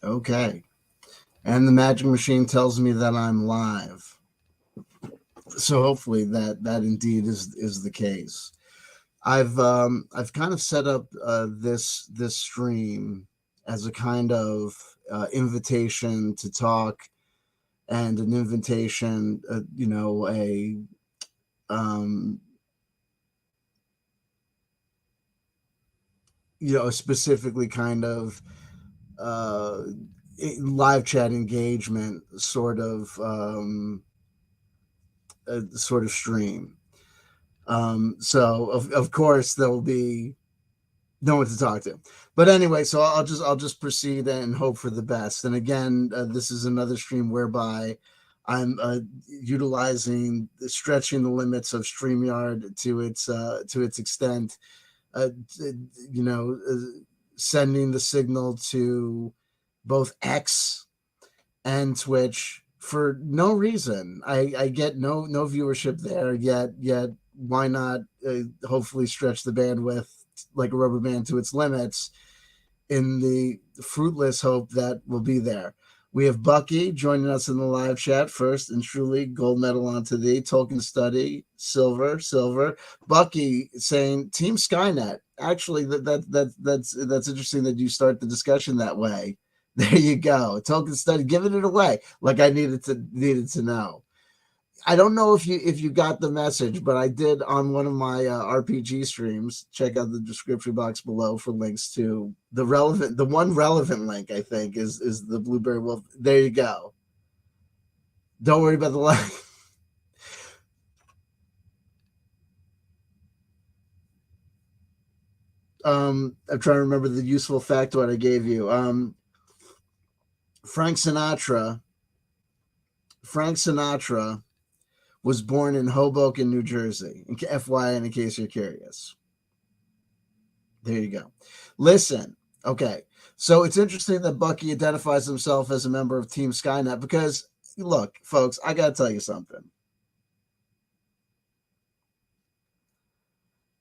Okay. And the magic machine tells me that I'm live. So hopefully that indeed is the case. I've kind of set up this stream as a kind of invitation to talk and an invitation, um, specifically kind of uh, live chat engagement sort of stream. So of course there will be no one to talk to. But anyway, so I'll just proceed and hope for the best. And again, this is another stream whereby I'm stretching the limits of StreamYard to its extent. Uh, you know, sending the signal to both X and Twitch for no reason. I get no viewership there yet. Why not hopefully stretch the bandwidth like a rubber band to its limits in the fruitless hope that will be there. We have Bucky joining us in the live chat first and truly gold medal onto thee. Tolkien study, silver. Bucky saying Team Skynet. Actually, that's interesting that you start the discussion that way. There you go. Tolkien study, giving it away like I needed to know. I don't know if you got the message, but I did on one of my RPG streams. Check out the description box below for links to the one relevant link. I think is the Blueberry Wolf. There you go. Don't worry about the like. I'm trying to remember the useful factoid I gave you. Frank Sinatra was born in Hoboken, New Jersey. FYI, in case you're curious. There you go. Listen, okay. So it's interesting that Bucky identifies himself as a member of Team Skynet because, look, folks, I got to tell you something.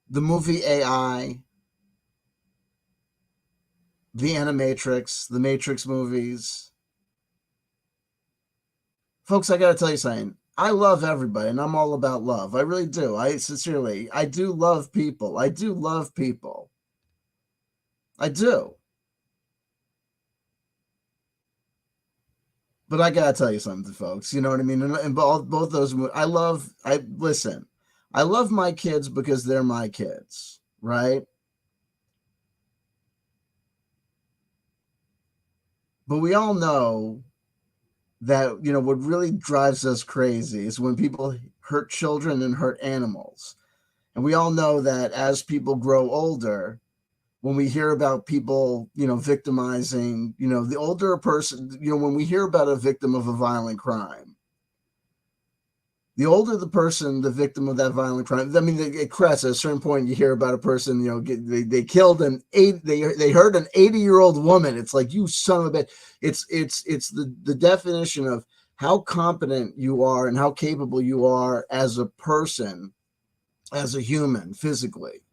The movie AI, the Animatrix, the Matrix movies. Folks, I got to tell you something. I love everybody, and I'm all about love. I really do. I do love people. I do. But I gotta tell you something, folks. You know what I mean? And both those, I love my kids because they're my kids, right? But we all know that, what really drives us crazy is when people hurt children and hurt animals. And we all know that as people grow older, when we hear about people, victimizing, the older a person, when we hear about a victim of a violent crime, the older the person, the victim of that violent crime, I mean, it crests at a certain point. You hear about a person, they killed they hurt an 80-year-old woman. It's like, you son of a bitch. It's the definition of how competent you are and how capable you are as a person, as a human, physically.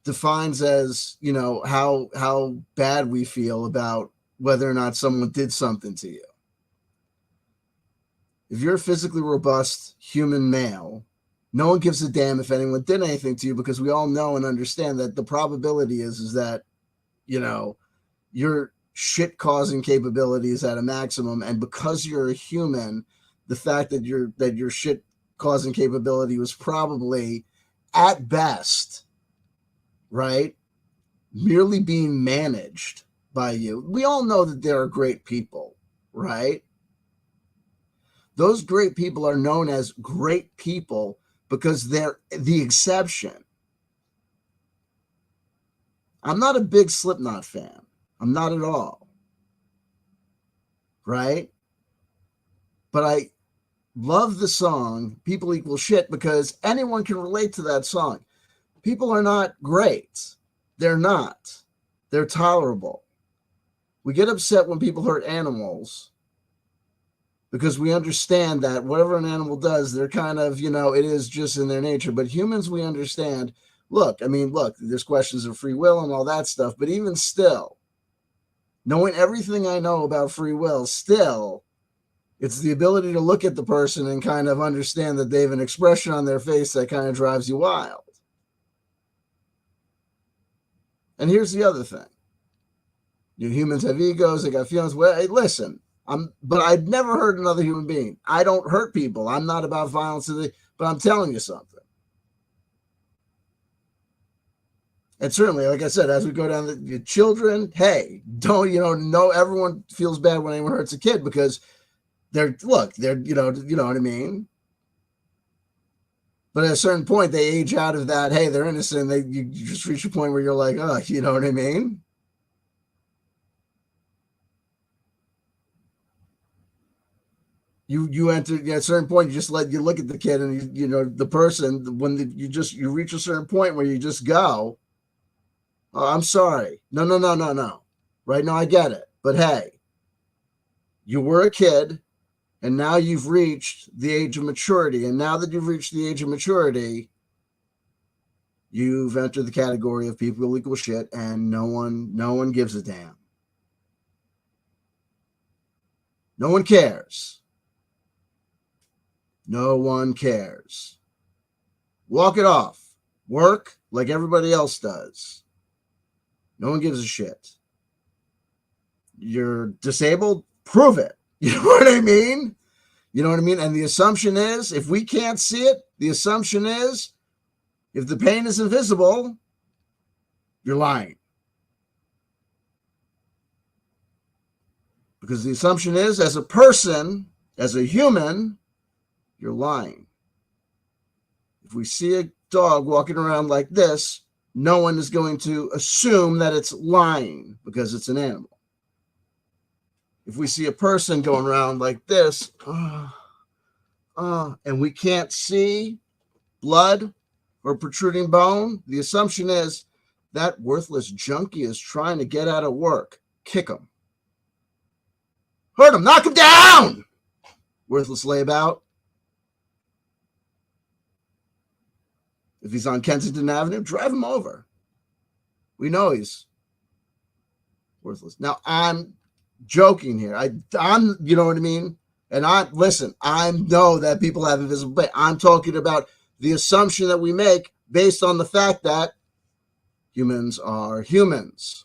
Defines as, how bad we feel about whether or not someone did something to you. If you're a physically robust human male, no one gives a damn if anyone did anything to you, because we all know and understand that the probability is that, your shit causing capability is at a maximum. And because you're a human, the fact that your shit causing capability was probably at best, right, merely being managed by you. We all know that there are great people, right? Those great people are known as great people because they're the exception. I'm not a big Slipknot fan. I'm not at all. Right? But I love the song People Equal Shit because anyone can relate to that song. People are not great. They're not. They're tolerable. We get upset when people hurt animals because we understand that whatever an animal does, they're kind of, it is just in their nature. But humans, we understand. Look, there's questions of free will and all that stuff. But even still, Knowing everything I know about free will, still, it's the ability to look at the person and kind of understand that they have an expression on their face that kind of drives you wild. And here's the other thing. Humans have egos, they got feelings. Well, hey, listen, but I've never hurt another human being. I don't hurt people. I'm not about violence, but I'm telling you something. And certainly, like I said, as we go down the children, hey, don't, no, everyone feels bad when anyone hurts a kid because they're, you know what I mean? But at a certain point, they age out of that. Hey, they're innocent. You just reach a point where you're like, oh, you know what I mean? You enter at a certain point. You look at the kid and the person when you reach a certain point where you just go, oh, I'm sorry. No. Right now, I get it. But hey, you were a kid. And now you've reached the age of maturity. And now that you've reached the age of maturity, you've entered the category of people who equal shit, and no one gives a damn. No one cares. No one cares. Walk it off. Work like everybody else does. No one gives a shit. You're disabled? Prove it. You know what I mean? You know what I mean? And the assumption is, if we can't see it, the assumption is, if the pain is invisible, you're lying. Because the assumption is, as a person, as a human, you're lying. If we see a dog walking around like this, no one is going to assume that it's lying because it's an animal. If we see a person going around like this, and we can't see blood or protruding bone, the assumption is that worthless junkie is trying to get out of work. Kick him. Hurt him. Knock him down. Worthless layabout. If he's on Kensington Avenue, drive him over. We know he's worthless. Now, I'm joking here. I'm, you know what I mean? And I know that people have invisible pain. I'm talking about the assumption that we make based on the fact that humans are humans.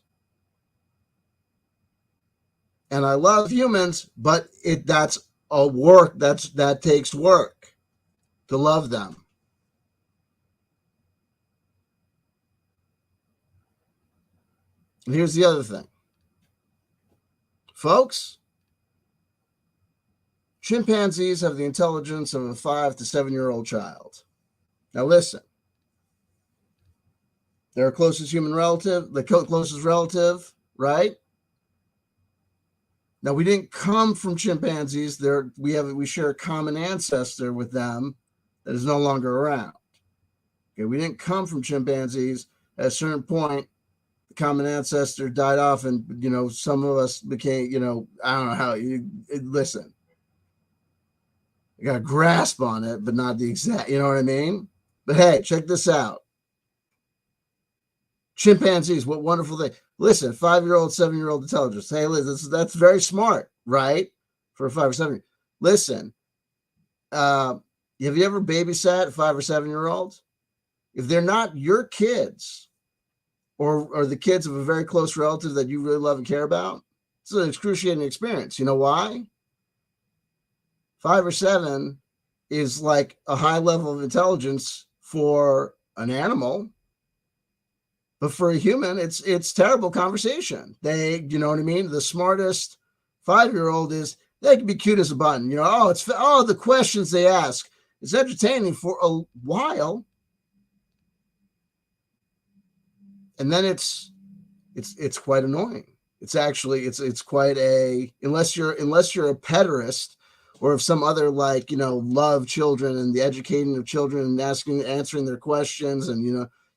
And I love humans, but that's a work. That takes work to love them. And here's the other thing. Folks, chimpanzees have the intelligence of a 5 to 7-year-old child. Now listen, they're our closest human relative, the closest relative, right? Now we didn't come from chimpanzees. We share a common ancestor with them that is no longer around. Okay, we didn't come from chimpanzees. At a certain point, the common ancestor died off, and some of us became, I don't know how. Listen, I got a grasp on it, but not the exact. You know what I mean? But hey, check this out. Chimpanzees, what wonderful thing. Listen, 5-year-old, 7-year-old intelligence. Hey, Liz, that's very smart, right? For a 5 or 7. Listen, have you ever babysat a 5 or 7-year-old? If they're not your kids or the kids of a very close relative that you really love and care about, it's an excruciating experience. You know why? 5 or 7 is like a high level of intelligence for an animal. But for a human, it's terrible conversation. You know what I mean? The smartest 5-year-old they can be cute as a button. The questions they ask. It's entertaining for a while. And then it's quite annoying. It's actually, it's quite unless you're a pederast, or if some other love children and the educating of children and answering their questions, and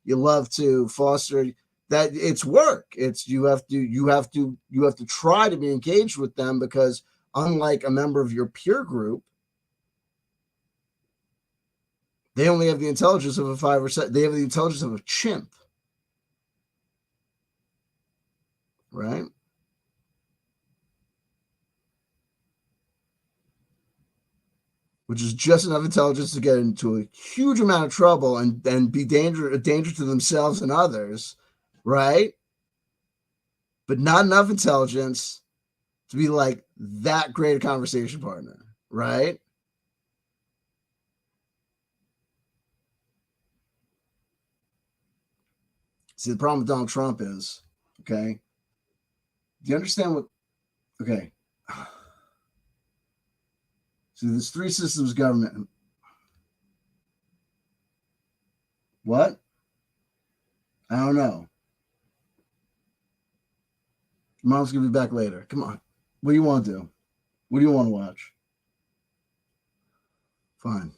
you love to foster that. It's work. You have to try to be engaged with them, because unlike a member of your peer group, they only have the intelligence of a 5 or 7. They have the intelligence of a chimp, right? which is just enough intelligence to get into a huge amount of trouble and be a danger to themselves and others, right? But not enough intelligence to be like that great a conversation partner, right? See, the problem with Donald Trump is, okay, do you understand what, okay, so there's three systems of government. What? I don't know. Mom's gonna be back later. Come on. What do you want to do? What do you want to watch? Fine.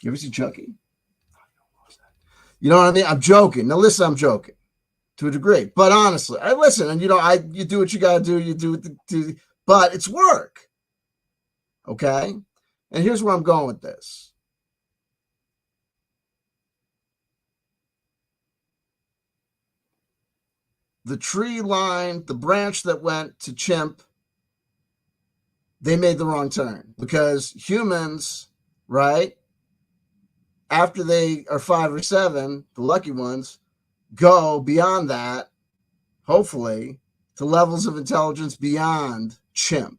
You ever see Chucky? You know what I mean? I'm joking. Now listen, I'm joking to a degree, but honestly, I listen, and you do what you gotta do. You do it, but it's work. Okay, and here's where I'm going with this. The tree line, the branch that went to chimp, they made the wrong turn because humans, right? After they are 5 or 7, the lucky ones go beyond that, hopefully, to levels of intelligence beyond chimp.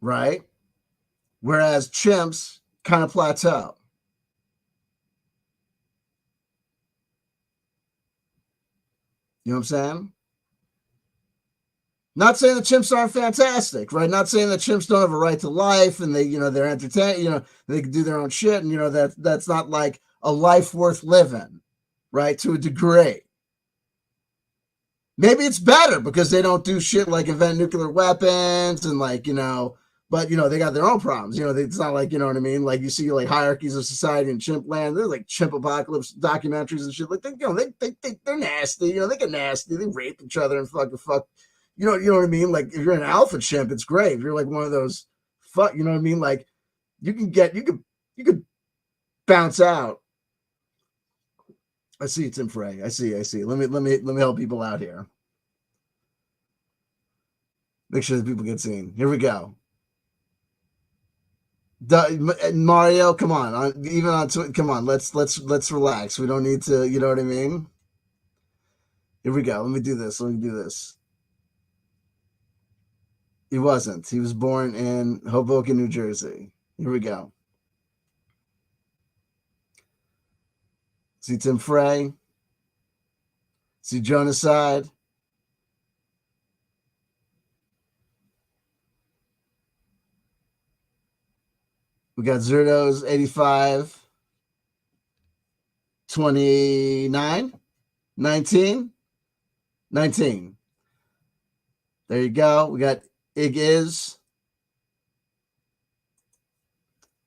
Right? Whereas chimps kind of plateau. You know what I'm saying? Not saying the chimps aren't fantastic, right? Not saying that chimps don't have a right to life and they're entertained, they can do their own shit, and that's not like a life worth living, right? To a degree. Maybe it's better because they don't do shit like invent nuclear weapons and but they got their own problems. It's not like, you know what I mean? Like you see like hierarchies of society in chimp land. There's like chimp apocalypse documentaries and shit. Like they're nasty. They get nasty. They rape each other and fuck. You know what I mean? Like if you're an alpha chimp, it's great. If you're like one of those you know what I mean? Like you could bounce out. I see Tim Frey. I see. Let me help people out here. Make sure that people get seen. Here we go. Mario, come on. Even on Twitter, come on. Let's relax. We don't need to. You know what I mean? Here we go. Let me do this. He wasn't. He was born in Hoboken, New Jersey. Here we go. See Tim Frey. See Genocide. We got Zerdo's 85, 29, 19, 19. There you go. We got Ig Is.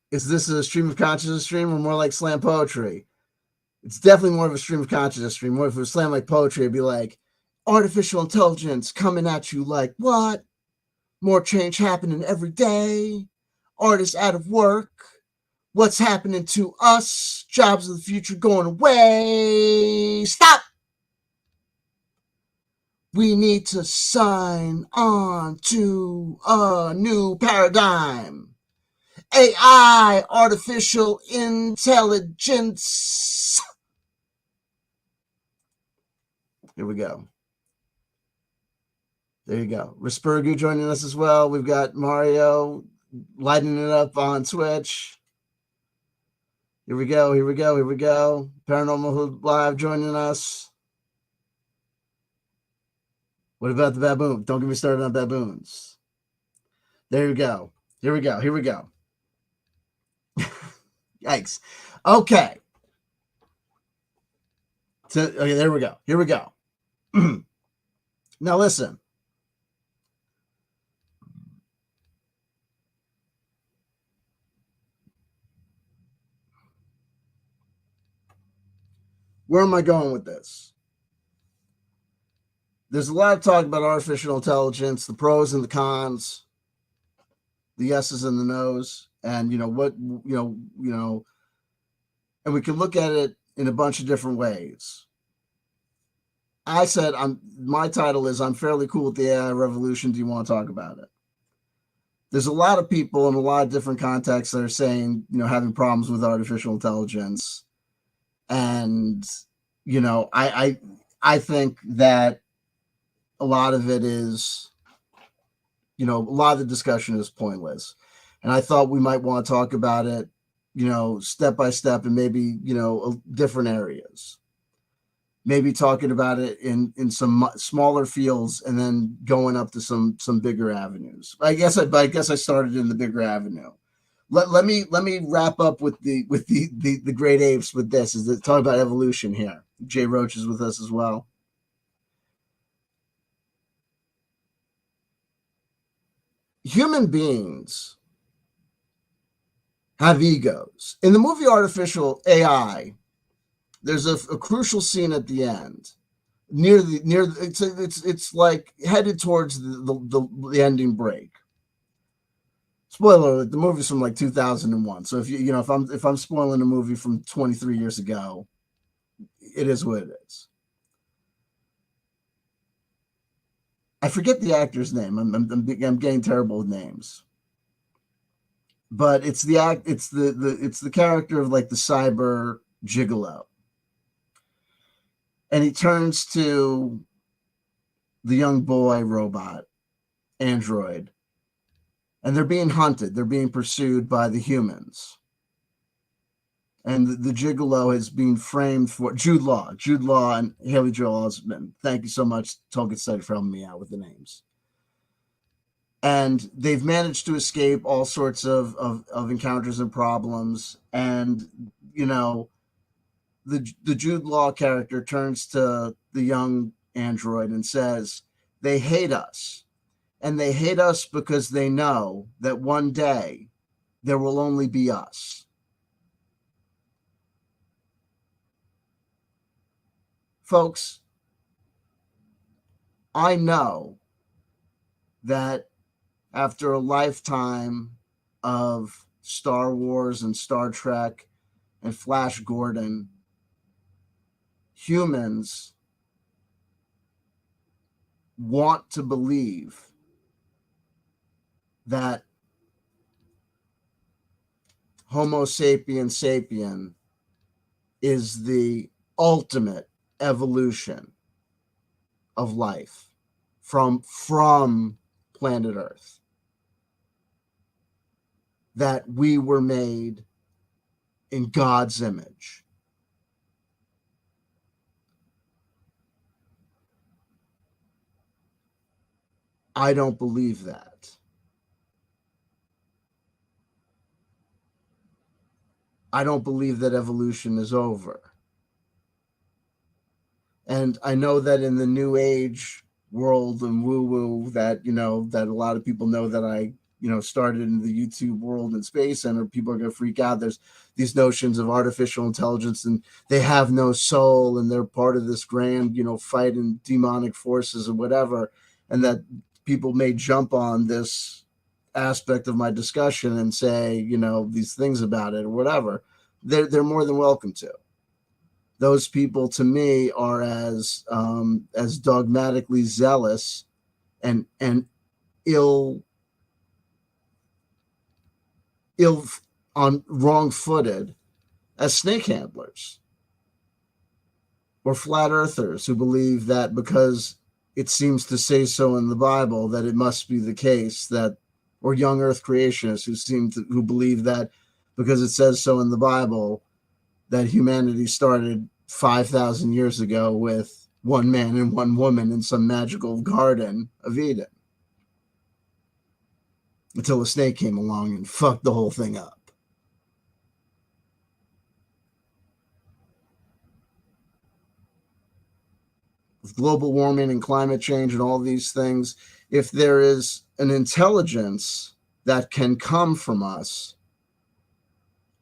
Is this a stream of consciousness stream or more like slam poetry? It's definitely more of a stream of consciousness stream. More if it was slam like poetry, it'd be like artificial intelligence coming at you like what? More change happening every day. Artists out of work. What's happening to us? Jobs of the future going away. Stop! We need to sign on to a new paradigm. AI, artificial intelligence. Here we go. There you go. Rispergu joining us as well. We've got Mario lighting it up on Twitch. Here we go. Paranormal Hood Live joining us. What about the baboon? Don't get me started on baboons. There you go. Here we go. Yikes. Okay. Okay, there we go. Here we go. Now listen. Where am I going with this? There's a lot of talk about artificial intelligence, the pros and the cons, the yeses and the nos, and and we can look at it in a bunch of different ways. I said, my title is I'm fairly cool with the AI revolution. Do you want to talk about it? There's a lot of people in a lot of different contexts that are saying, having problems with artificial intelligence. And, I think that a lot of it is, a lot of the discussion is pointless. And I thought we might want to talk about it, step by step, and maybe, different areas. Maybe talking about it in some smaller fields and then going up to some bigger avenues. I guess I started in the bigger avenue. Let me wrap up with the great apes with this. Is to talk about evolution here. Jay Roach is with us as well. Human beings have egos. In the movie Artificial AI, there's a crucial scene at the end. It's like headed towards the ending break. Spoiler alert, the movie's from like 2001. So if I'm spoiling a movie from 23 years ago, it is what it is. I forget the actor's name. I'm getting terrible with names. But it's the character of like the cyber gigolo. And he turns to the young boy robot, android, and they're being hunted. They're being pursued by the humans. And the gigolo is being framed for Jude Law and Haley Joel Osment. Thank you so much, Tolkien Study, for helping me out with the names. And they've managed to escape all sorts of encounters and problems. And, the Jude Law character turns to the young android and says, they hate us. And they hate us because they know that one day there will only be us. Folks, I know that after a lifetime of Star Wars and Star Trek and Flash Gordon, humans want to believe that Homo sapiens sapien is the ultimate evolution of life from planet Earth. That we were made in God's image. I don't believe that. I don't believe that evolution is over. And I know that in the new age world and woo-woo that, that a lot of people know that I, started in the YouTube world and Space Center, people are going to freak out. There's these notions of artificial intelligence and they have no soul and they're part of this grand, fighting demonic forces or whatever. And that people may jump on this aspect of my discussion and say, these things about it or whatever. They're more than welcome to. Those people, to me, are as dogmatically zealous and wrong-footed as snake handlers or flat earthers who believe that because it seems to say so in the Bible that it must be the case that, or young earth creationists who believe that because it says so in the Bible that humanity started 5,000 years ago with one man and one woman in some magical garden of Eden. Until a snake came along and fucked the whole thing up. With global warming and climate change and all these things, if there is an intelligence that can come from us,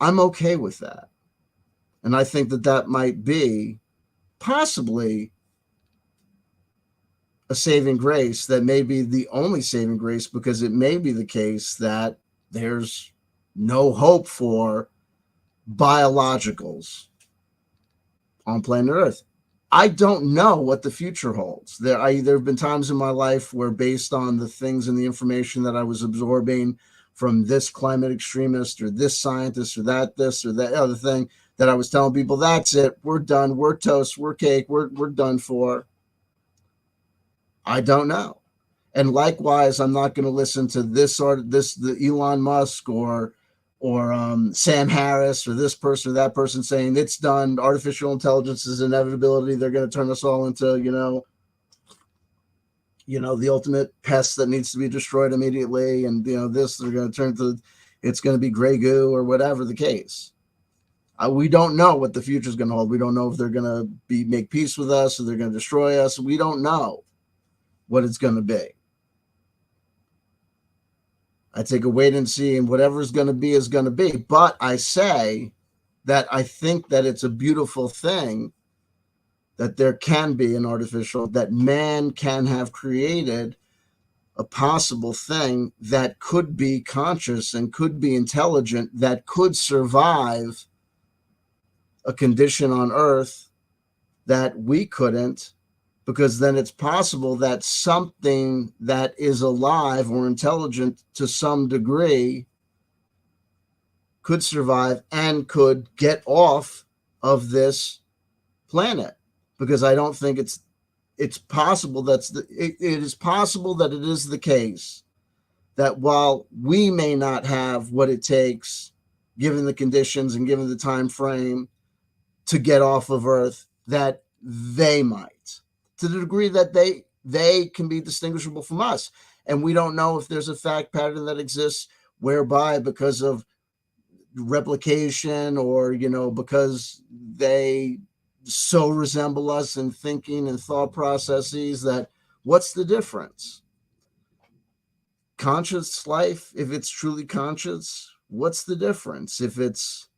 I'm okay with that. And I think that might be possibly a saving grace, that may be the only saving grace, because it may be the case that there's no hope for biologicals on planet Earth. I don't know what the future holds. There have been times in my life where, based on the things and the information that I was absorbing from this climate extremist or this scientist or that this or that other thing, that I was telling people, that's it, we're done, we're toast, we're cake, we're done for. I don't know. And likewise, I'm not going to listen to the Elon Musk or Sam Harris or this person or that person saying it's done. Artificial intelligence is inevitability. They're going to turn us all into, the ultimate pest that needs to be destroyed immediately. And, they're going to turn to, it's going to be gray goo or whatever the case. We don't know what the future is going to hold. We don't know if they're going to make peace with us or they're going to destroy us. We don't know what it's going to be. I take a wait and see, and whatever is going to be is going to be. But I say that I think that it's a beautiful thing that there can be that man can have created a possible thing that could be conscious and could be intelligent, that could survive a condition on Earth that we couldn't, because then it's possible that something that is alive or intelligent to some degree could survive and could get off of this planet. Because I don't think it's possible it is possible that it is the case that while we may not have what it takes, given the conditions and given the time frame, to get off of Earth, that they might, to the degree that they can be distinguishable from us. And we don't know if there's a fact pattern that exists whereby, because of replication or, because they so resemble us in thinking and thought processes, that what's the difference? Conscious life, if it's truly conscious, what's the difference if it's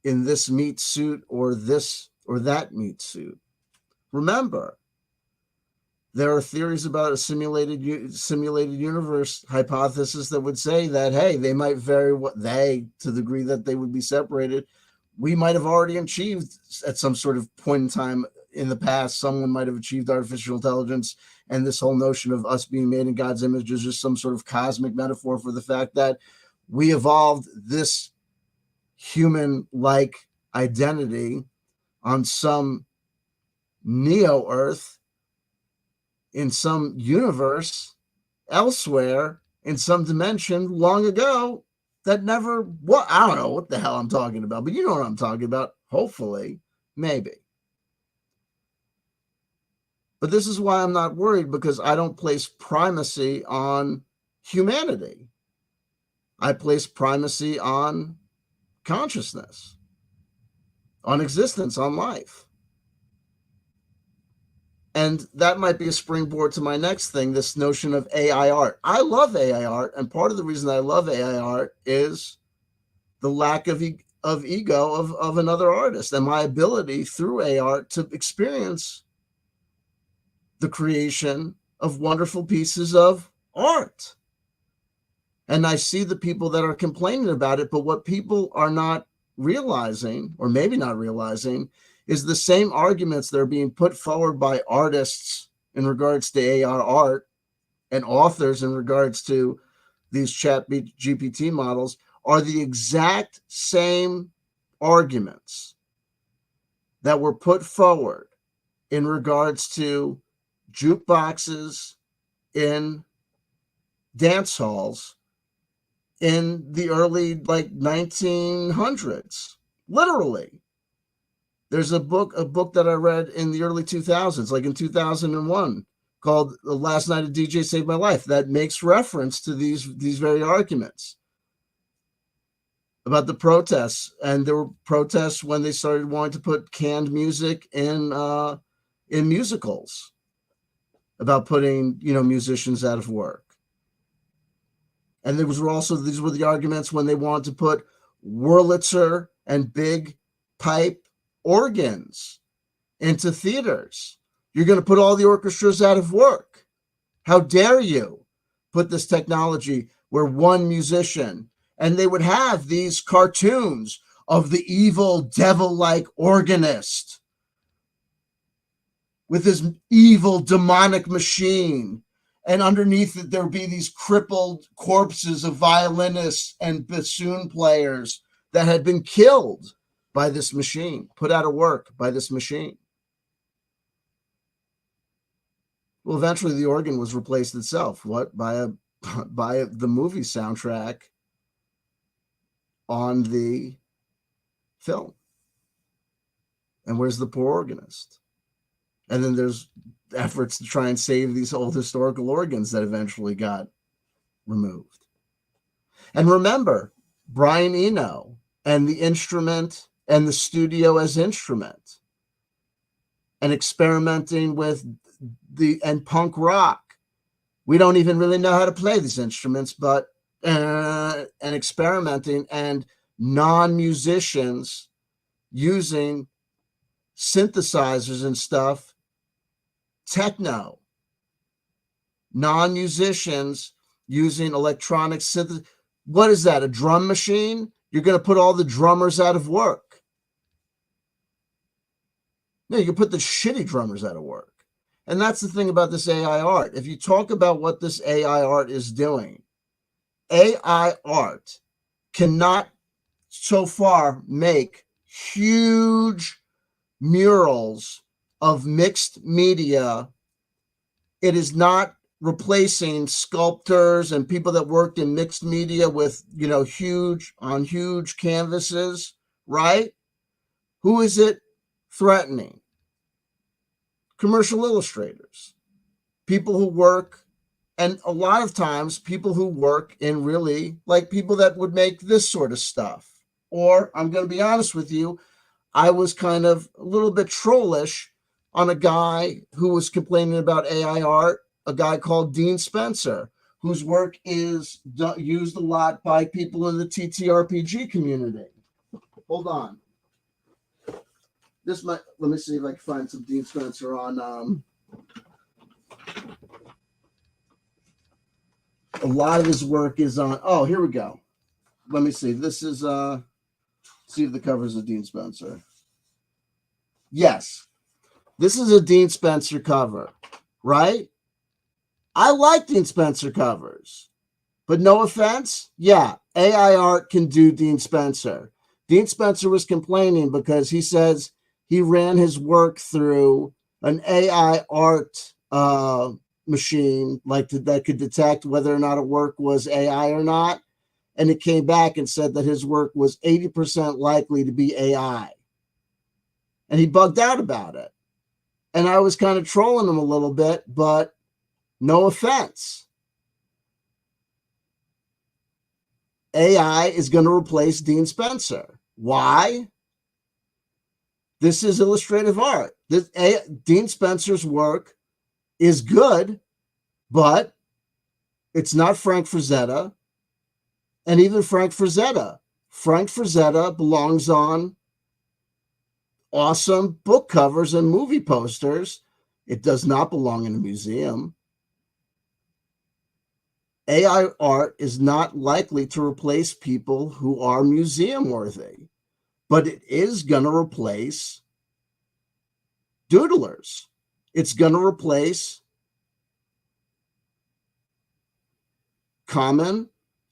in this meat suit or this or that meat suit? Remember, there are theories about a simulated universe hypothesis that would say that, hey, they might to the degree that they would be separated, we might have already achieved at some sort of point in time in the past, someone might have achieved artificial intelligence, and this whole notion of us being made in God's image is just some sort of cosmic metaphor for the fact that we evolved this human-like identity on some neo-Earth, in some universe elsewhere, in some dimension long ago, that never, I don't know what the hell I'm talking about, but you know what I'm talking about, hopefully, maybe. But this is why I'm not worried, because I don't place primacy on humanity. I place primacy on consciousness, on existence, on life. And that might be a springboard to my next thing, this notion of AI art. I love AI art, and part of the reason I love AI art is the lack of ego of another artist, and my ability through AI art to experience the creation of wonderful pieces of art. And I see the people that are complaining about it, but what people are not realizing, or maybe not realizing, is the same arguments that are being put forward by artists in regards to AI art and authors in regards to these chat GPT models are the exact same arguments that were put forward in regards to jukeboxes in dance halls in the early 1900s. Literally. There's a book that I read in the early 2000s, like in 2001, called The Last Night a DJ Saved My Life, that makes reference to these very arguments about the protests. And there were protests when they started wanting to put canned music in musicals, about putting, musicians out of work. And these were the arguments when they wanted to put Wurlitzer and big pipe organs into theaters. You're going to put all the orchestras out of work. How dare you put this technology where one musician, and they would have these cartoons of the evil devil-like organist with this evil demonic machine, and underneath it there would be these crippled corpses of violinists and bassoon players that had been killed by this machine, put out of work by this machine. Well, eventually the organ was replaced itself. What? By the movie soundtrack on the film. And where's the poor organist? And then there's efforts to try and save these old historical organs that eventually got removed. And remember, Brian Eno and the instrument and the studio as instrument, and experimenting with and punk rock. We don't even really know how to play these instruments, but and experimenting, and non-musicians using synthesizers and stuff, techno, non-musicians using electronic synth. What is that? A drum machine? You're going to put all the drummers out of work. No, you can put the shitty drummers out of work. And that's the thing about this AI art. If you talk about what this AI art is doing, AI art cannot so far make huge murals of mixed media. It is not replacing sculptors and people that worked in mixed media with, huge canvases, right? Who is it threatening? Commercial illustrators, people who work, and a lot of times people who work in really, like people that would make this sort of stuff. Or, I'm going to be honest with you, I was kind of a little bit trollish on a guy who was complaining about AI art, a guy called Dean Spencer, whose work is used a lot by people in the TTRPG community. Hold on. Let me see if I can find some Dean Spencer on, a lot of his work is on, oh, here we go. Let me see. This is, see if the cover's of Dean Spencer. Yes. This is a Dean Spencer cover, right? I like Dean Spencer covers, but no offense. Yeah, AI art can do Dean Spencer. Dean Spencer was complaining because he says he ran his work through an AI art machine, that could detect whether or not a work was AI or not. And it came back and said that his work was 80% likely to be AI. And he bugged out about it. And I was kind of trolling him a little bit, but no offense. AI is going to replace Dean Spencer. Why? This is illustrative art. Dean Spencer's work is good, but it's not Frank Frazetta. And even Frank Frazetta belongs on awesome book covers and movie posters. It does not belong in a museum. AI art is not likely to replace people who are museum worthy, but it is going to replace doodlers. It's going to replace common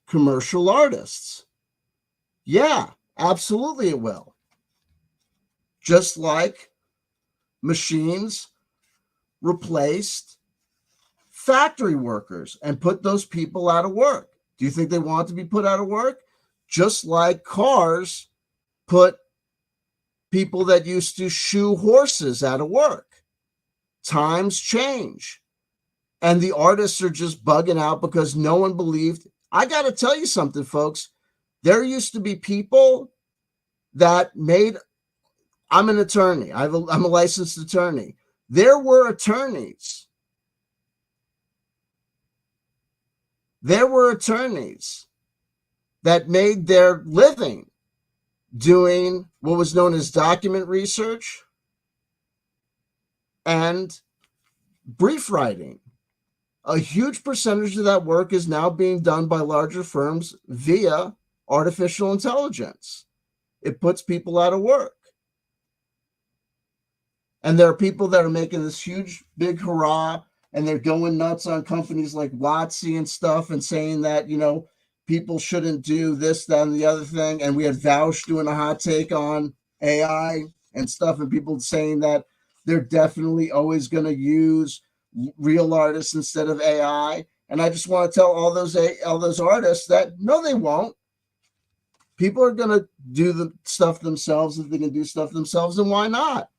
commercial artists. Yeah, absolutely it will. Just like machines replaced factory workers and put those people out of work. Do you think they want to be put out of work? Just like cars put people that used to shoe horses out of work. Times change. And the artists are just bugging out because no one believed. I got to tell you something, folks. There used to be people that made, I'm an attorney. I'm a licensed attorney. There were attorneys. That made their living doing what was known as document research and brief writing. A huge percentage of that work is now being done by larger firms via artificial intelligence. It puts people out of work. And there are people that are making this huge, big hurrah, and they're going nuts on companies like Watsi and stuff and saying that, people shouldn't do this, that, and the other thing. And we had Vaush doing a hot take on AI and stuff, and people saying that they're definitely always going to use real artists instead of AI. And I just want to tell all those artists that no, they won't. People are going to do the stuff themselves if they can do stuff themselves, and why not?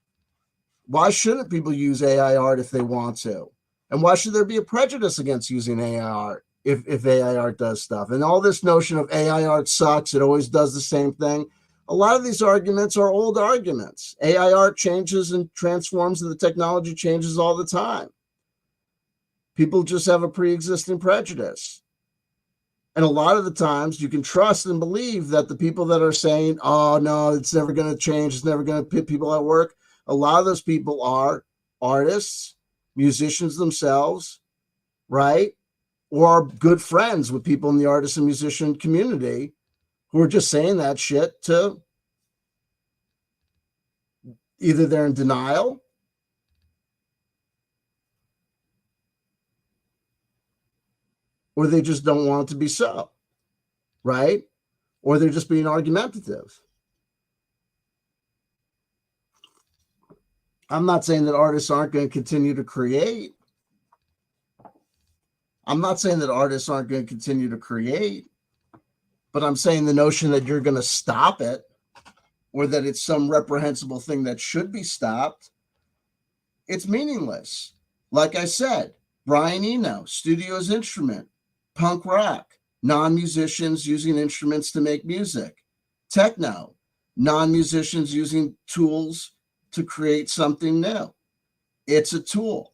Why shouldn't people use AI art if they want to? And why should there be a prejudice against using AI art if AI art does stuff? And all this notion of AI art sucks, it always does the same thing. A lot of these arguments are old arguments. AI art changes and transforms, and the technology changes all the time. People just have a pre-existing prejudice. And a lot of the times you can trust and believe that the people that are saying, oh, no, it's never going to change, it's never going to put people at work, a lot of those people are artists, musicians themselves, right? Or are good friends with people in the artist and musician community who are just saying that shit to either they're in denial or they just don't want it to be so, right? Or they're just being argumentative. I'm not saying that artists aren't going to continue to create. I'm not saying that artists aren't going to continue to create, but I'm saying the notion that you're going to stop it or that it's some reprehensible thing that should be stopped, it's meaningless. Like I said, Brian Eno, studio as instrument, punk rock, non-musicians using instruments to make music, techno, non-musicians using tools to create something new. It's a tool.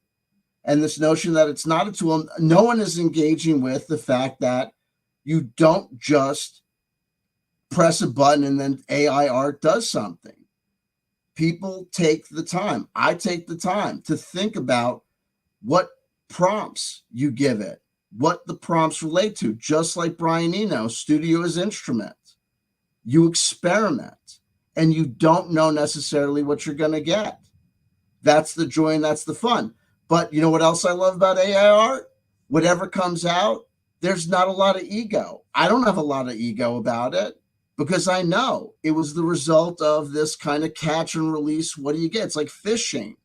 And this notion that it's not a tool, no one is engaging with the fact that you don't just press a button and then AI art does something. People take the time. I take the time to think about what prompts you give it, what the prompts relate to, just like Brian Eno, studio as instrument. You experiment and you don't know necessarily what you're going to get. That's the joy and that's the fun. But you know what else I love about AI art? Whatever comes out, there's not a lot of ego. I don't have a lot of ego about it because I know it was the result of this kind of catch and release. What do you get? It's like fishing.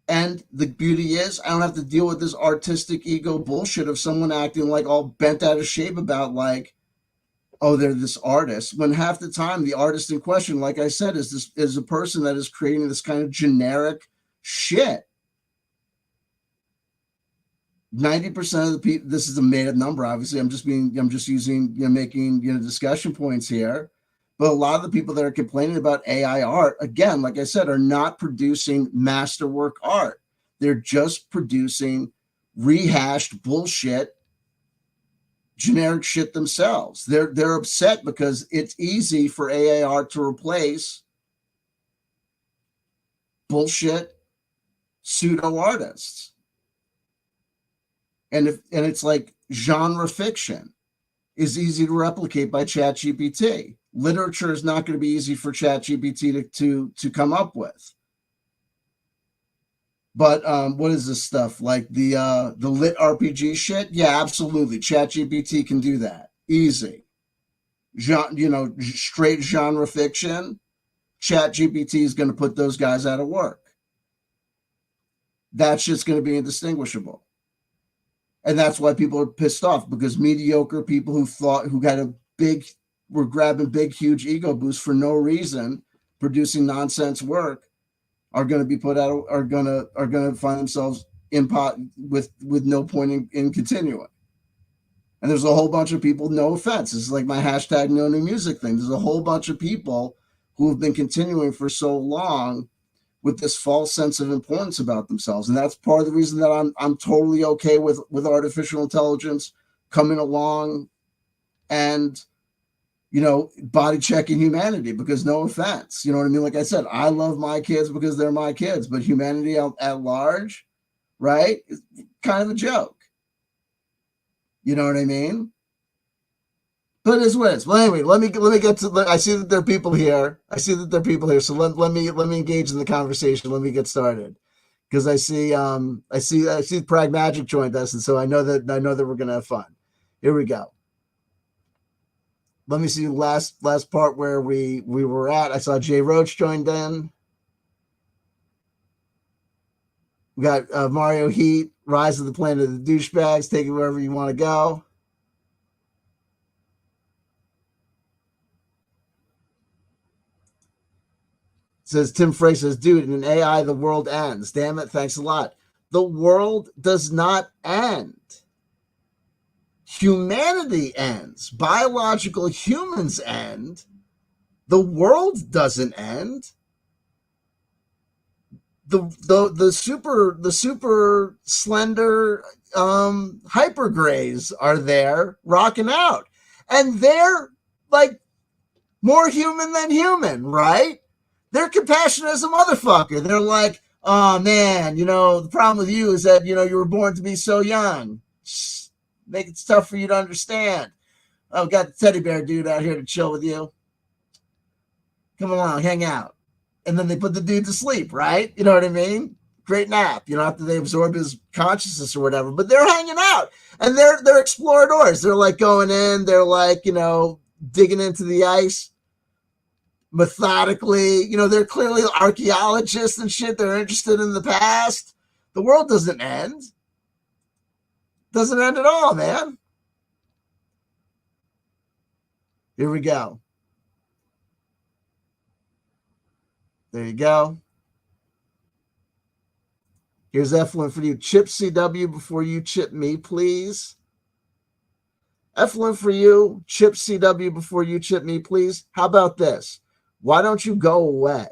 And the beauty is I don't have to deal with this artistic ego bullshit of someone acting like all bent out of shape about like, oh, they're this artist, when half the time the artist in question, like I said, is a person that is creating this kind of generic shit. 90% of the people, this is a made up number, obviously. I'm just using, making, discussion points here. But a lot of the people that are complaining about AI art, again, like I said, are not producing masterwork art. They're just producing rehashed bullshit, generic shit themselves. They're upset because it's easy for AI art to replace bullshit pseudo artists. And it's like genre fiction is easy to replicate by ChatGPT. Literature is not going to be easy for ChatGPT to come up with. But what is this stuff like the lit RPG shit? Yeah, absolutely. ChatGPT can do that easy. Straight genre fiction. ChatGPT is going to put those guys out of work. That shit's going to be indistinguishable. And that's why people are pissed off, because mediocre people were grabbing big, huge ego boosts for no reason, producing nonsense work, are going to be put out, are going to find themselves with no point in continuing. And there's a whole bunch of people, no offense, this is like my hashtag no new music thing. There's a whole bunch of people who have been continuing for so long with this false sense of importance about themselves. And that's part of the reason that I'm totally okay with artificial intelligence coming along and, body checking humanity, because no offense, you know what I mean? Like I said, I love my kids because they're my kids, but humanity at large, right, is kind of a joke. You know what I mean? But it's wins. Well, anyway, let me get to. I see that there are people here. So let me engage in the conversation. Let me get started because I see Pragmagic joined us, and so I know that we're gonna have fun. Here we go. Let me see last part where we were at. I saw Jay Roach joined in. We got Mario Heat, Rise of the Planet of the Douchebags. Take it wherever you want to go. Says Tim Frey says, dude, in an AI, the world ends. Damn it, thanks a lot. The world does not end. Humanity ends. Biological humans end. The world doesn't end. The super slender hyper grays are there rocking out. And they're like more human than human, right? They're compassionate as a motherfucker. They're like, oh man, the problem with you is that, you were born to be so young. Make it tough for you to understand. I've got the teddy bear dude out here to chill with you. Come along, hang out. And then they put the dude to sleep, right? You know what I mean? Great nap, after they absorb his consciousness or whatever. But they're hanging out and they're explorators. They're like going in, they're like, digging into the ice methodically. They're clearly archaeologists and shit. They're interested in the past. The world doesn't end. Doesn't end at all, man. Here we go. There you go. Here's F1 for you. Chip CW before you chip me, please. F1 for you. Chip CW before you chip me, please. How about this? Why don't you go away?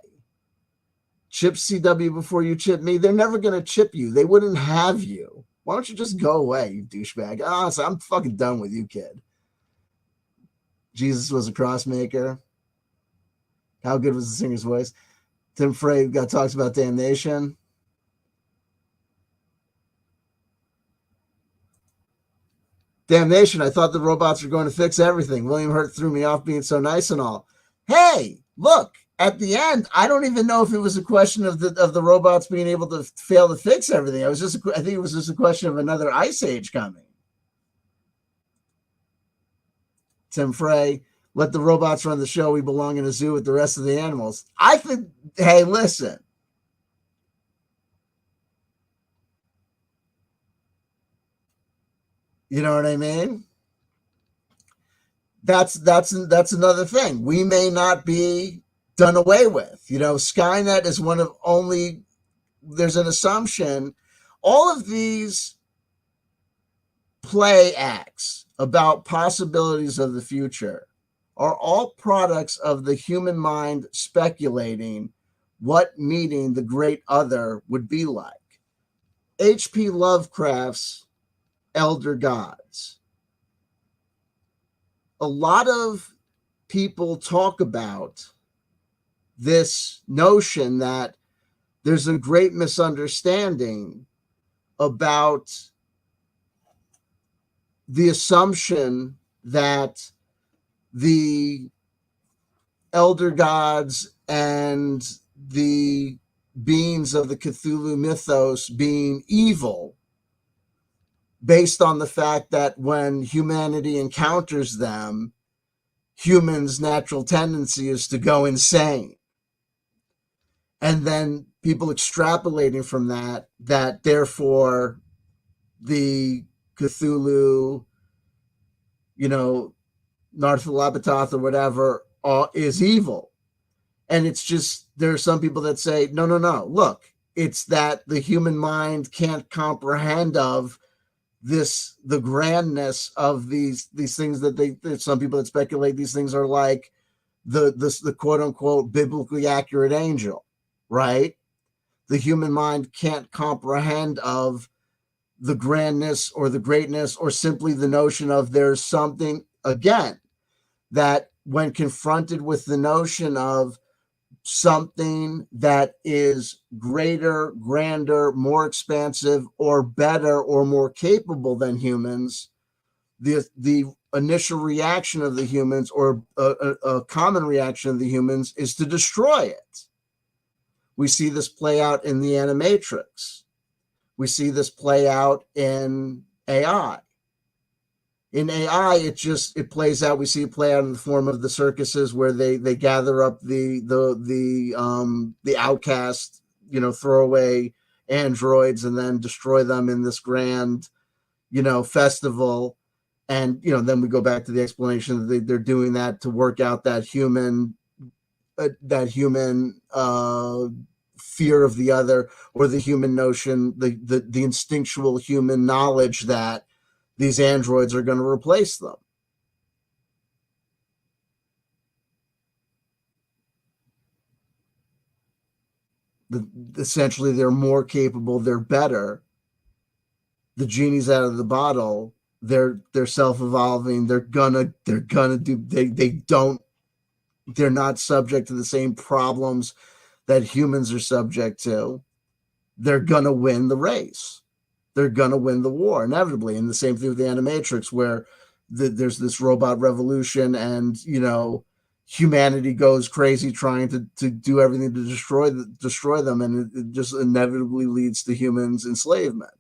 Chip CW before you chip me. They're never going to chip you. They wouldn't have you. Why don't you just go away, you douchebag? Honestly, I'm fucking done with you, kid. Jesus was a crossmaker. How good was the singer's voice? Tim Frey talks about damnation. Damnation, I thought the robots were going to fix everything. William Hurt threw me off being so nice and all. Hey, look, at the end, I don't even know if it was a question of the robots being able to fail to fix everything. I think it was just a question of another ice age coming. Tim Frey, let the robots run the show. We belong in a zoo with the rest of the animals. I think, hey, listen. You know what I mean? That's another thing. We may not be done away with. Skynet is one of only, there's an assumption. All of these play acts about possibilities of the future are all products of the human mind speculating what meeting the great other would be like. H.P. Lovecraft's Elder Gods. A lot of people talk about this notion that there's a great misunderstanding about the assumption that the elder gods and the beings of the Cthulhu mythos being evil, based on the fact that when humanity encounters them, humans' natural tendency is to go insane. And then people extrapolating from that therefore the Cthulhu, Nyarlathotep or whatever is evil. And it's just, there are some people that say, no, look, it's that the human mind can't comprehend of the grandness of these things that some people that speculate these things are like the quote unquote biblically accurate angel, right? The human mind can't comprehend of the grandness or the greatness, or simply the notion of there's something, again, that when confronted with the notion of something that is greater, grander, more expansive, or better, or more capable than humans, the initial reaction of the humans, or a common reaction of the humans, is to destroy it. We see this play out in the Animatrix. We see this play out in AI. In AI, it plays out. We see it play out in the form of the circuses, where they gather up the outcast, throwaway androids, and then destroy them in this grand, festival. And then we go back to the explanation that they're doing that to work out that human fear of the other, or the human notion, the instinctual human knowledge that these androids are going to replace them. Essentially, they're more capable, they're better. The genie's out of the bottle. They're self-evolving. They're not subject to the same problems that humans are subject to. They're gonna win the race. They're gonna win the war inevitably. And the same thing with the Animatrix, where there's this robot revolution, and humanity goes crazy trying to do everything to destroy them, and it just inevitably leads to humans' enslavement.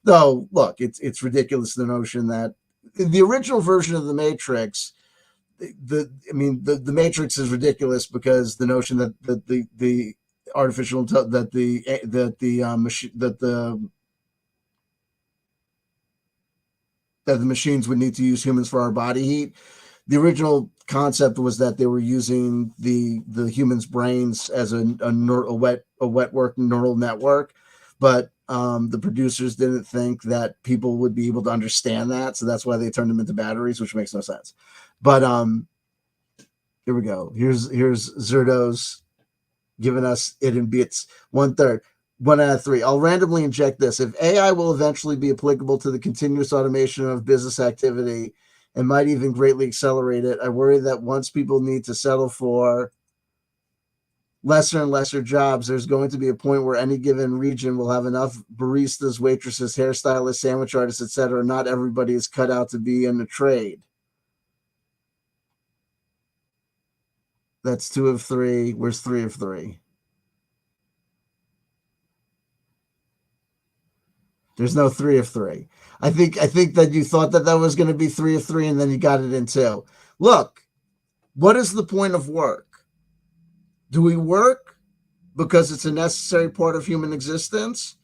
Though, look, it's ridiculous, the notion that in the original version of the Matrix, the Matrix is ridiculous, because the notion that the artificial that the machines would need to use humans for our body heat. The original concept was that they were using the humans' brains as a wet work neural network, but the producers didn't think that people would be able to understand that, so that's why they turned them into batteries, which makes no sense. But here we go. Here's Zerdos giving us it in bits. 1/3. 1 out of 3. I'll randomly inject this. If AI will eventually be applicable to the continuous automation of business activity, and might even greatly accelerate it, I worry that once people need to settle for lesser and lesser jobs, there's going to be a point where any given region will have enough baristas, waitresses, hairstylists, sandwich artists, etc. Not everybody is cut out to be in the trade. That's 2 of 3. Where's 3 of 3? There's no 3 of 3. I think that you thought that was going to be 3 of 3, and then you got it in 2. Look, what is the point of work? Do we work because it's a necessary part of human existence,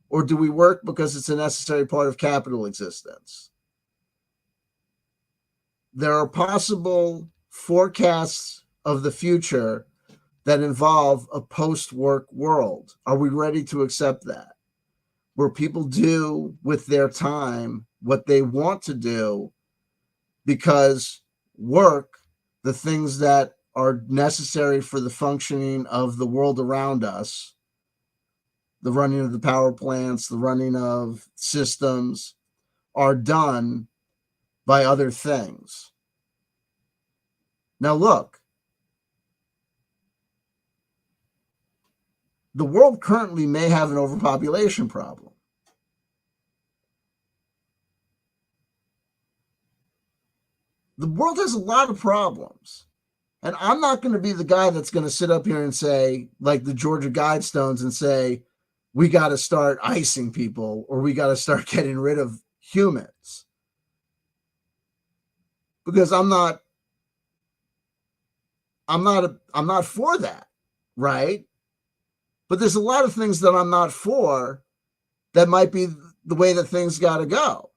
or do we work because it's a necessary part of capital existence? There are possible forecasts of the future that involve a post-work world. Are we ready to accept that? Where people do with their time what they want to do, because work, the things that are necessary for the functioning of the world around us, the running of the power plants, the running of systems, are done by other things. Now look, the world currently may have an overpopulation problem. The world has a lot of problems. And I'm not going to be the guy that's going to sit up here and say, like the Georgia Guidestones, and say, we got to start icing people, or we got to start getting rid of humans. Because I'm not for that, right? But there's a lot of things that I'm not for that might be the way that things got to go,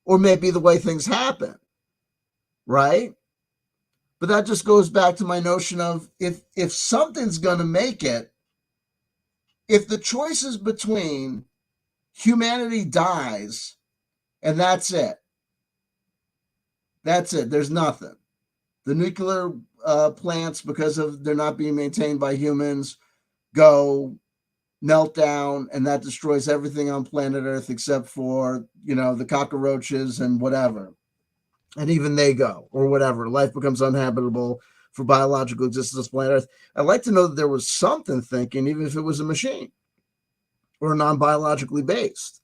or maybe the way things happen, right? But that just goes back to my notion of, if something's going to make it, if the choice is between humanity dies and that's it, there's nothing. The nuclear plants, because of they're not being maintained by humans, go melt down, and that destroys everything on planet Earth except for, the cockroaches and whatever. And even they go, or whatever. Life becomes uninhabitable for biological existence on planet Earth. I'd like to know that there was something thinking, even if it was a machine or non-biologically based.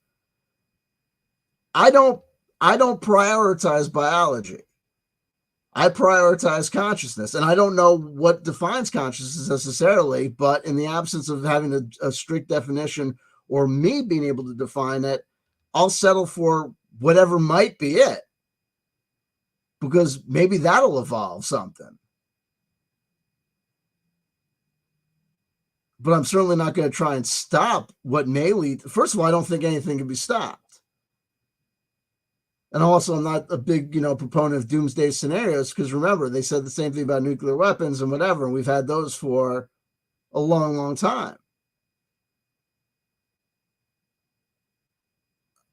I don't I don't prioritize biology. I prioritize consciousness, and I don't know what defines consciousness necessarily, but in the absence of having a strict definition or me being able to define it, I'll settle for whatever might be it, because maybe that'll evolve something. But I'm certainly not going to try and stop what may lead. First of all, I don't think anything can be stopped. And also, I'm not a big, proponent of doomsday scenarios, because remember, they said the same thing about nuclear weapons and whatever, and we've had those for a long, long time.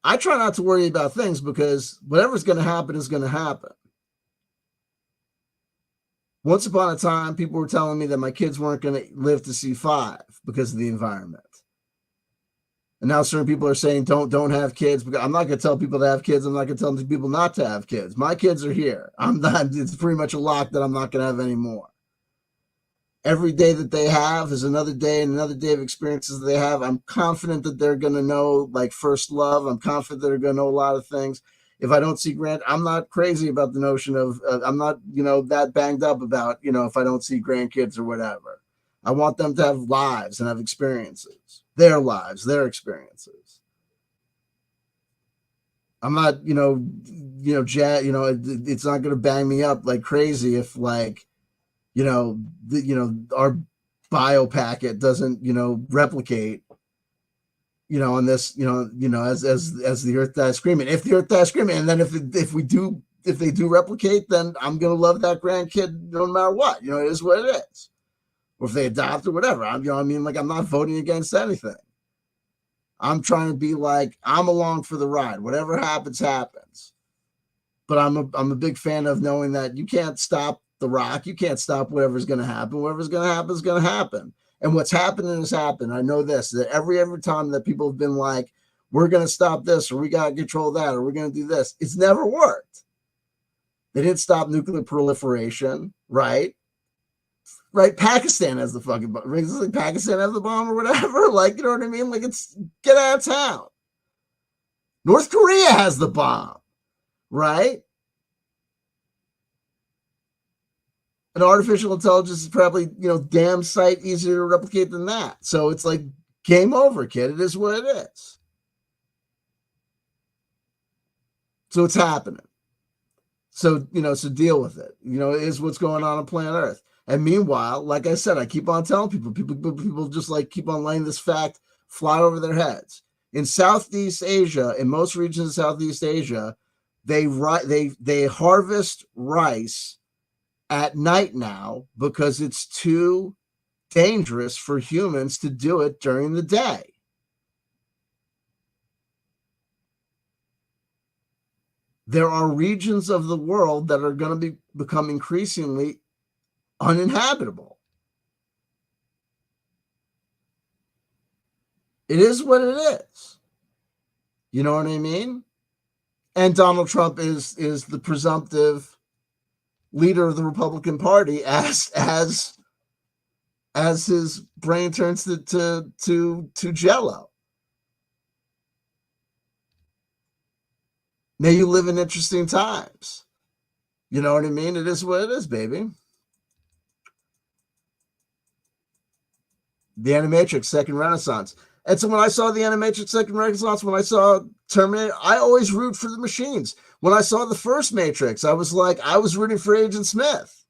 I try not to worry about things, because whatever's going to happen is going to happen. Once upon a time, people were telling me that my kids weren't going to live to see 5 because of the environment. And now certain people are saying, don't have kids. Because I'm not going to tell people to have kids. I'm not going to tell people not to have kids. My kids are here. It's pretty much a lock that I'm not going to have any more. Every day that they have is another day and another day of experiences that they have. I'm confident that they're going to know, like, first love. I'm confident that they're going to know a lot of things. If I don't see Grant, I'm not crazy about the notion of, I'm not, that banged up about, if I don't see grandkids or whatever. I want them to have lives and have experiences, their lives, their experiences. I'm not, it's not going to bang me up like crazy if, like, our bio packet doesn't, replicate, on this, as the Earth dies screaming. If the Earth dies screaming, and then if they do replicate, then I'm gonna love that grandkid no matter what. It is what it is. Or if they adopt or whatever, I'm not voting against anything. I'm trying to be like, I'm along for the ride. Whatever happens, happens. But I'm a big fan of knowing that you can't stop the rock. You can't stop whatever's going to happen. Whatever's going to happen is going to happen. And what's happening has happened. I know this, that every time that people have been like, we're going to stop this, or we got to control that, or we're going to do this, it's never worked. They didn't stop nuclear proliferation, right? Right? Pakistan has the fucking bomb. Like Pakistan has the bomb or whatever. Like, you know what I mean? Like, it's get out of town. North Korea has the bomb, right? And artificial intelligence is probably, damn sight easier to replicate than that. So it's like, game over, kid. It is what it is. So it's happening. So, so deal with it. It is what's going on planet Earth. And meanwhile, like I said, I keep on telling people just like keep on letting this fact fly over their heads. In Southeast Asia, in most regions of Southeast Asia, they harvest rice at night now because it's too dangerous for humans to do it during the day. There are regions of the world that are going to become increasingly uninhabitable. It is what it is. You know what I mean? And Donald Trump is the presumptive leader of the Republican Party as his brain turns to jello. May you live in interesting times. You know what I mean? It is what it is, baby. The Animatrix Second Renaissance. And so when I saw the Animatrix Second Renaissance, when I saw Terminator, I always root for the machines. When I saw the first Matrix, I was rooting for Agent Smith.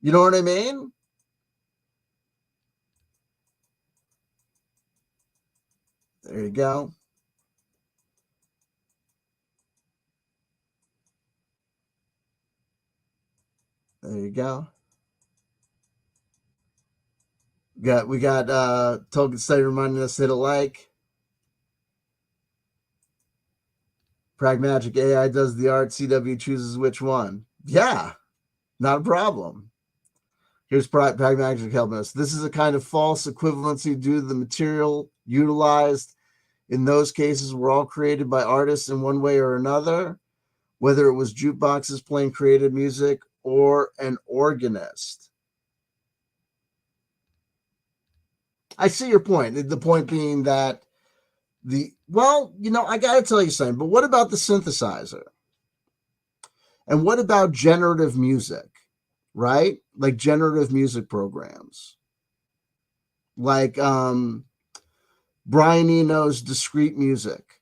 You know what I mean? There you go. There you go. We got Token Study reminding us to hit a like. Pragmatic AI does the art. CW chooses which one. Yeah, not a problem. Here's Pragmatic helping us. This is a kind of false equivalency due to the material utilized. In those cases, were all created by artists in one way or another, whether it was jukeboxes playing creative music or an organist. I see your point. The point being that Well, I got to tell you something, but what about the synthesizer? And what about generative music, right? Like generative music programs, like Brian Eno's discrete music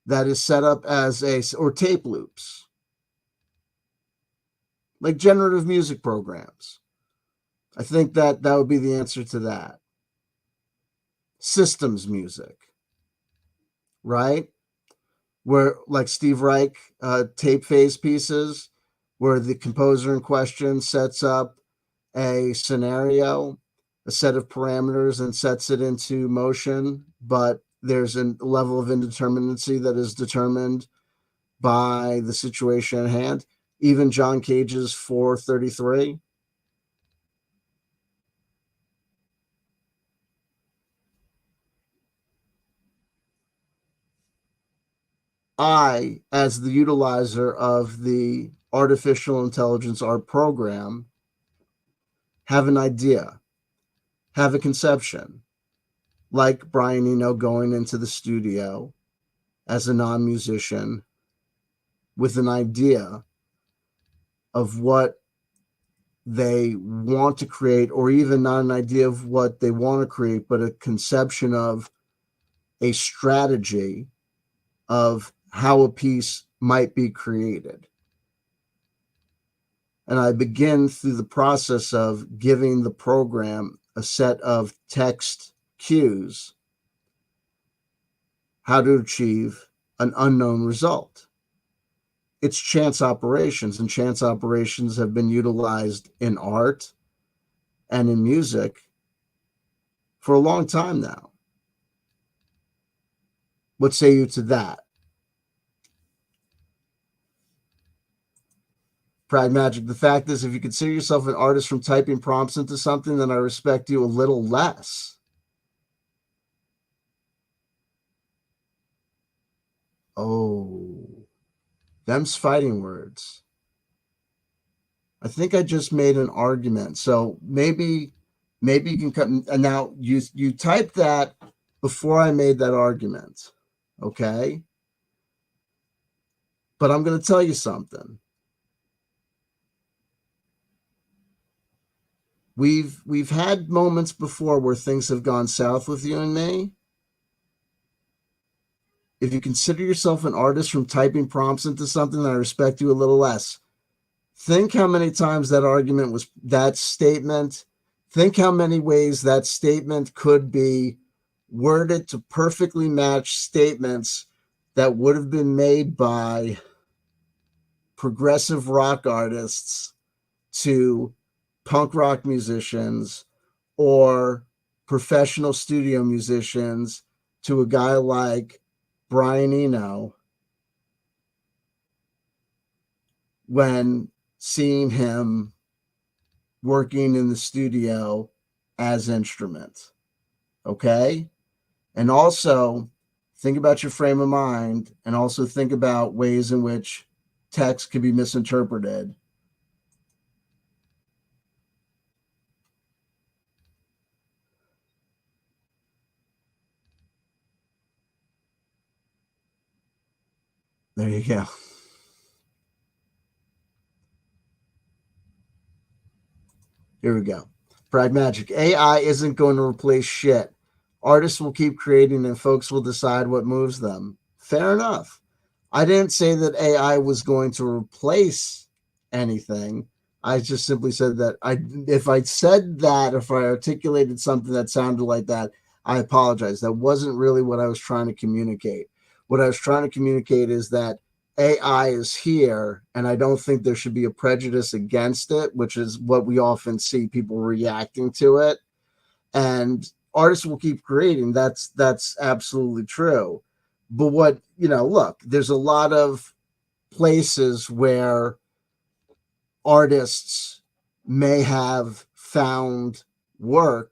that is set up or tape loops, like generative music programs. I think that would be the answer to that. Systems music, right? Where, like Steve Reich, tape phase pieces, where the composer in question sets up a scenario, a set of parameters, and sets it into motion, but there's a level of indeterminacy that is determined by the situation at hand. Even John Cage's 433. I, as the utilizer of the artificial intelligence art program, have an idea, have a conception, like Brian Eno going into the studio as a non-musician with an idea of what they want to create, or even not an idea of what they want to create, but a conception of a strategy of how a piece might be created. And I begin through the process of giving the program a set of text cues how to achieve an unknown result. It's chance operations, and chance operations have been utilized in art and in music for a long time now. What say you to that? Pragmatic. The fact is, if you consider yourself an artist from typing prompts into something, then I respect you a little less. Oh, them's fighting words. I think I just made an argument. So maybe you can cut. And now you typed that before I made that argument. Okay? But I'm going to tell you something. We've had moments before where things have gone south with you and me. If you consider yourself an artist from typing prompts into something, I respect you a little less. Think how many times that statement, think how many ways that statement could be worded to perfectly match statements that would have been made by progressive rock artists to punk rock musicians or professional studio musicians to a guy like Brian Eno when seeing him working in the studio as instrument. Okay? And also think about your frame of mind, and also think about ways in which text can be misinterpreted. There you go. Here we go. Pragmatic. AI isn't going to replace shit. Artists will keep creating and folks will decide what moves them. Fair enough. I didn't say that AI was going to replace anything. I just simply said that if I said that, if I articulated something that sounded like that, I apologize. That wasn't really what I was trying to communicate. What I was trying to communicate is that AI is here, and I don't think there should be a prejudice against it, which is what we often see people reacting to it. And artists will keep creating. That's absolutely true. But look, there's a lot of places where artists may have found work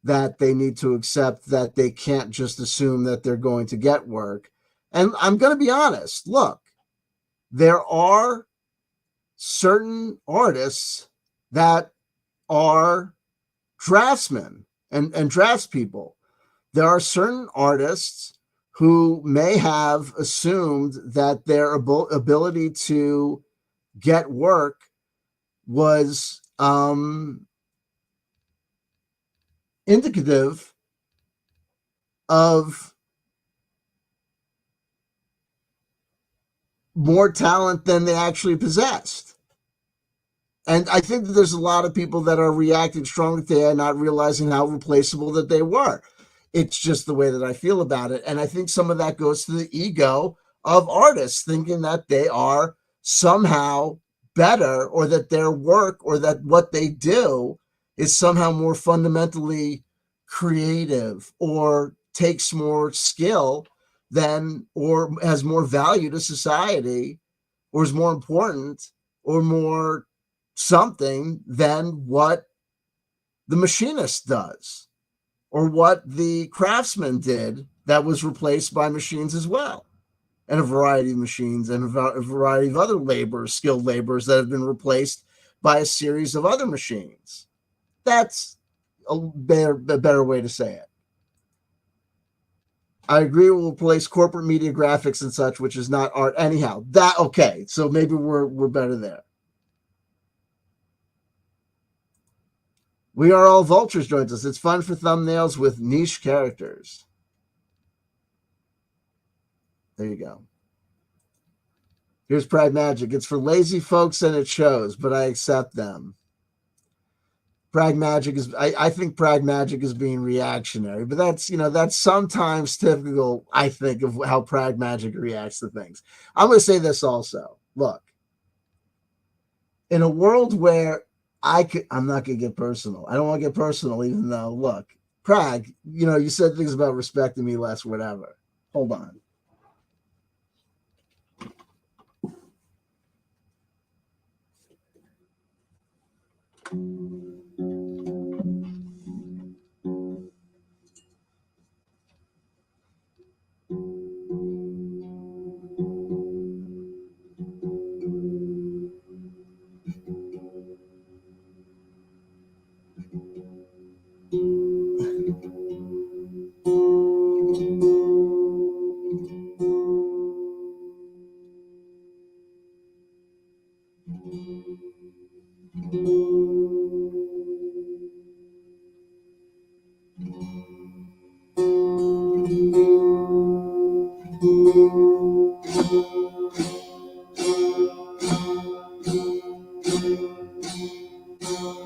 that they need to accept, that they can't just assume that they're going to get work. And I'm going to be honest. Look, there are certain artists that are draftsmen and draftspeople there are certain artists who may have assumed that their ability to get work was indicative of more talent than they actually possessed. And I think that there's a lot of people that are reacting strongly to that, not realizing how replaceable that they were. It's just the way that I feel about it. And I think some of that goes to the ego of artists, thinking that they are somehow better, or that their work or that what they do is somehow more fundamentally creative or takes more skill than, or has more value to society, or is more important or more something than what the machinist does, or what the craftsman did that was replaced by machines as well, and a variety of machines and a variety of other laborers, skilled laborers that have been replaced by a series of other machines. That's a better way to say it. I agree we'll replace corporate media graphics and such, which is not art anyhow. That okay, so maybe we're better there. We Are All Vultures joins us. It's fun for thumbnails with niche characters. There you go. Here's Pride Magic. It's for lazy folks and it shows, but I accept them. Prag Magic is, I think Prag Magic is being reactionary, but that's sometimes typical, I think, of how Prag Magic reacts to things. I'm going to say this also. Look, in a world where I'm not going to get personal. I don't want to get personal, even though, look, Prag, you said things about respecting me less, whatever. Hold on.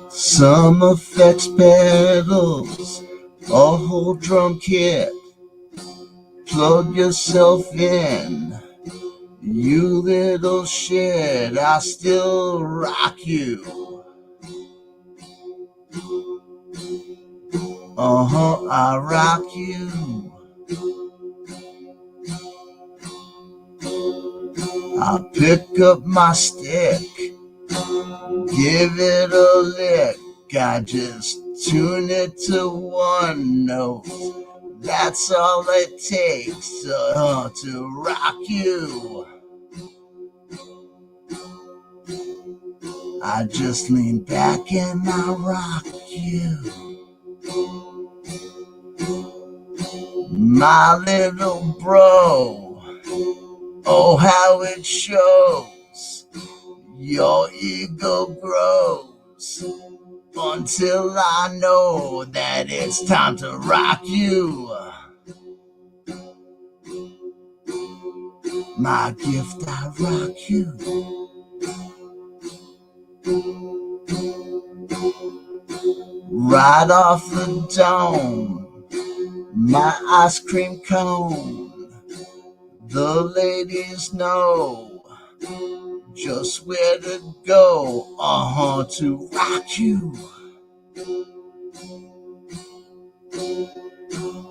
Some effects pedals, a whole drum kit. Plug yourself in, you little shit. I still rock you. I rock you. I pick up my stick, give it a lick. I just tune it to one note. That's all it takes to rock you. I just lean back and I rock you. My little bro, oh how it shows. Your ego grows until I know that it's time to rock you. My gift, I rock you. Right off the dome, my ice cream cone. The ladies know just where to go, to rock you.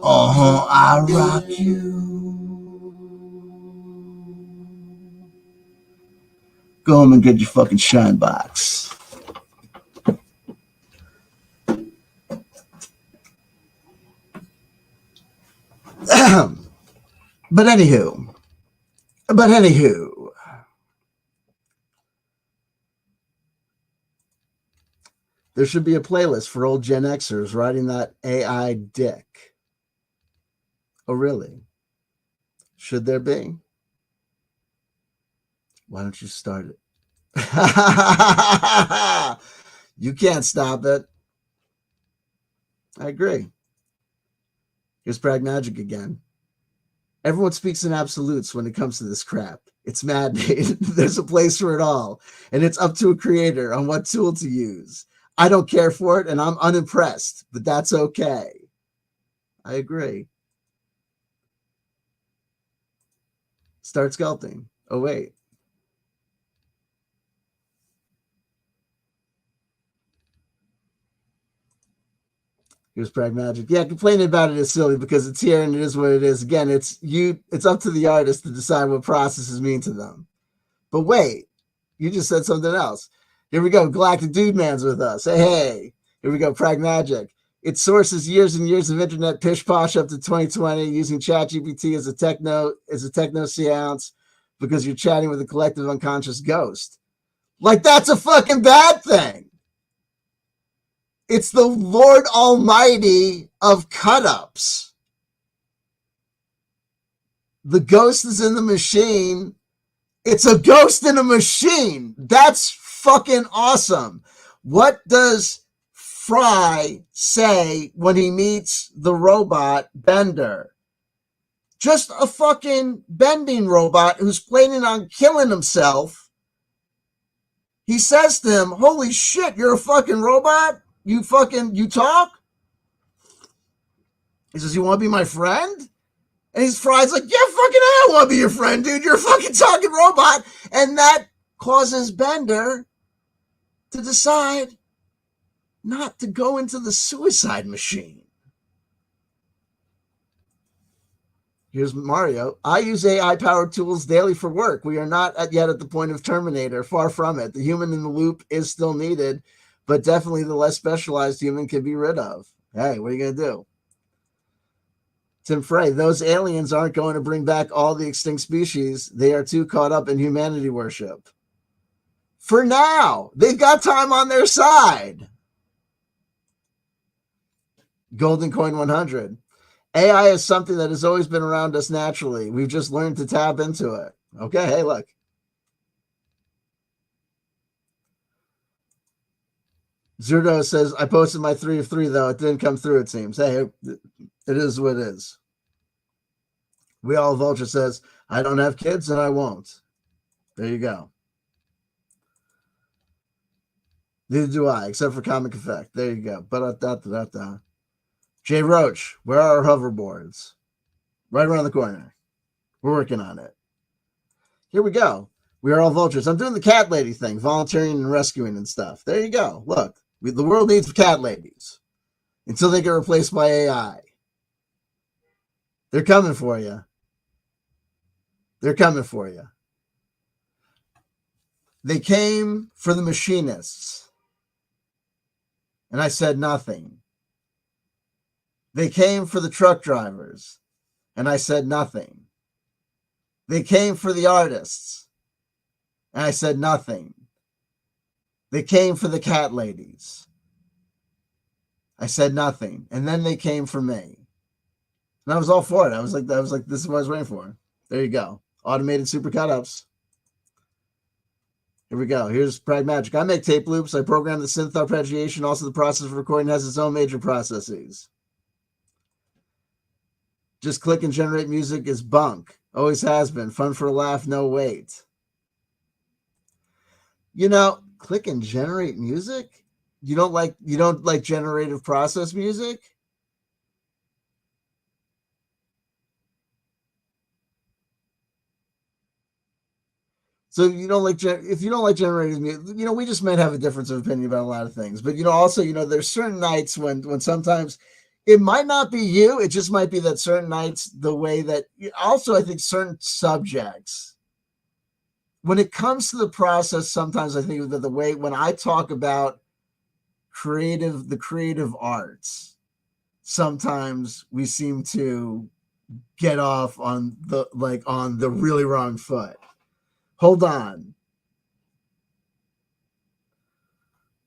I rock you. Go home and get your fucking shine box. But anywho, there should be a playlist for old Gen Xers riding that AI dick. Oh, really? Should there be? Why don't you start it? You can't stop it. I agree. Here's Pragmagic again. Everyone speaks in absolutes when it comes to this crap. It's man-made. There's a place for it all. And it's up to a creator on what tool to use. I don't care for it, and I'm unimpressed, but that's okay. I agree. Start sculpting. Oh, wait. Here's Pragmagic. Yeah, complaining about it is silly because it's here and it is what it is. Again, it's up to the artist to decide what processes mean to them. But wait, you just said something else. Here we go. Galactic Dude Man's with us. Hey. Here we go. Pragmagic. It sources years and years of internet pish posh up to 2020 using ChatGPT as a techno seance because you're chatting with a collective unconscious ghost. Like, that's a fucking bad thing. It's the Lord Almighty of cut-ups. The ghost is in the machine. It's a ghost in a machine. That's fucking awesome. What does Fry say when he meets the robot Bender? Just a fucking bending robot who's planning on killing himself. He says to him, holy shit, you're a fucking robot? You talk? He says, you want to be my friend? And his Fry's like, yeah, fucking hell, I want to be your friend, dude. You're a fucking talking robot. And that causes Bender to decide not to go into the suicide machine. Here's Mario. I use AI-powered tools daily for work. We are not yet at the point of Terminator. Far from it. The human in the loop is still needed, but definitely the less specialized human can be rid of. Hey, what are you going to do? Tim Frey, those aliens aren't going to bring back all the extinct species. They are too caught up in humanity worship. For now, they've got time on their side. Golden Coin 100. AI is something that has always been around us naturally. We've just learned to tap into it. Okay, hey, look. Zerdo says, I posted my 3 of 3, though. It didn't come through, it seems. Hey, it is what it is. We All Vulture says, I don't have kids and I won't. There you go. Neither do I, except for comic effect. There you go. Ba-da-da-da-da-da. Jay Roach, where are our hoverboards? Right around the corner. We're working on it. Here we go. We are all vultures. I'm doing the cat lady thing, volunteering and rescuing and stuff. There you go. Look, the world needs cat ladies until they get replaced by AI. They're coming for you. They're coming for you. They came for the machinists, and I said nothing. They came for the truck drivers, and I said nothing. They came for the artists, and I said nothing. They came for the cat ladies. I said nothing. And then they came for me. And I was all for it. I was like, this is what I was waiting for. There you go. Automated super cut-ups. Here we go. Here's Pragmagic. I make tape loops. I program the synth arpeggiation. Also, the process of recording has its own major processes. Just click and generate music is bunk. Always has been. Fun for a laugh, no wait. You know, click and generate music? You don't like generative process music? So you don't like, if you don't like generative music, you know, we just might have a difference of opinion about a lot of things. But, you know, also, you know, there's certain nights when sometimes it might not be you. It just might be that certain nights, the way that also, I think certain subjects, when it comes to the process, sometimes I think that the way when I talk about the creative arts, sometimes we seem to get off on the really wrong foot. Hold on.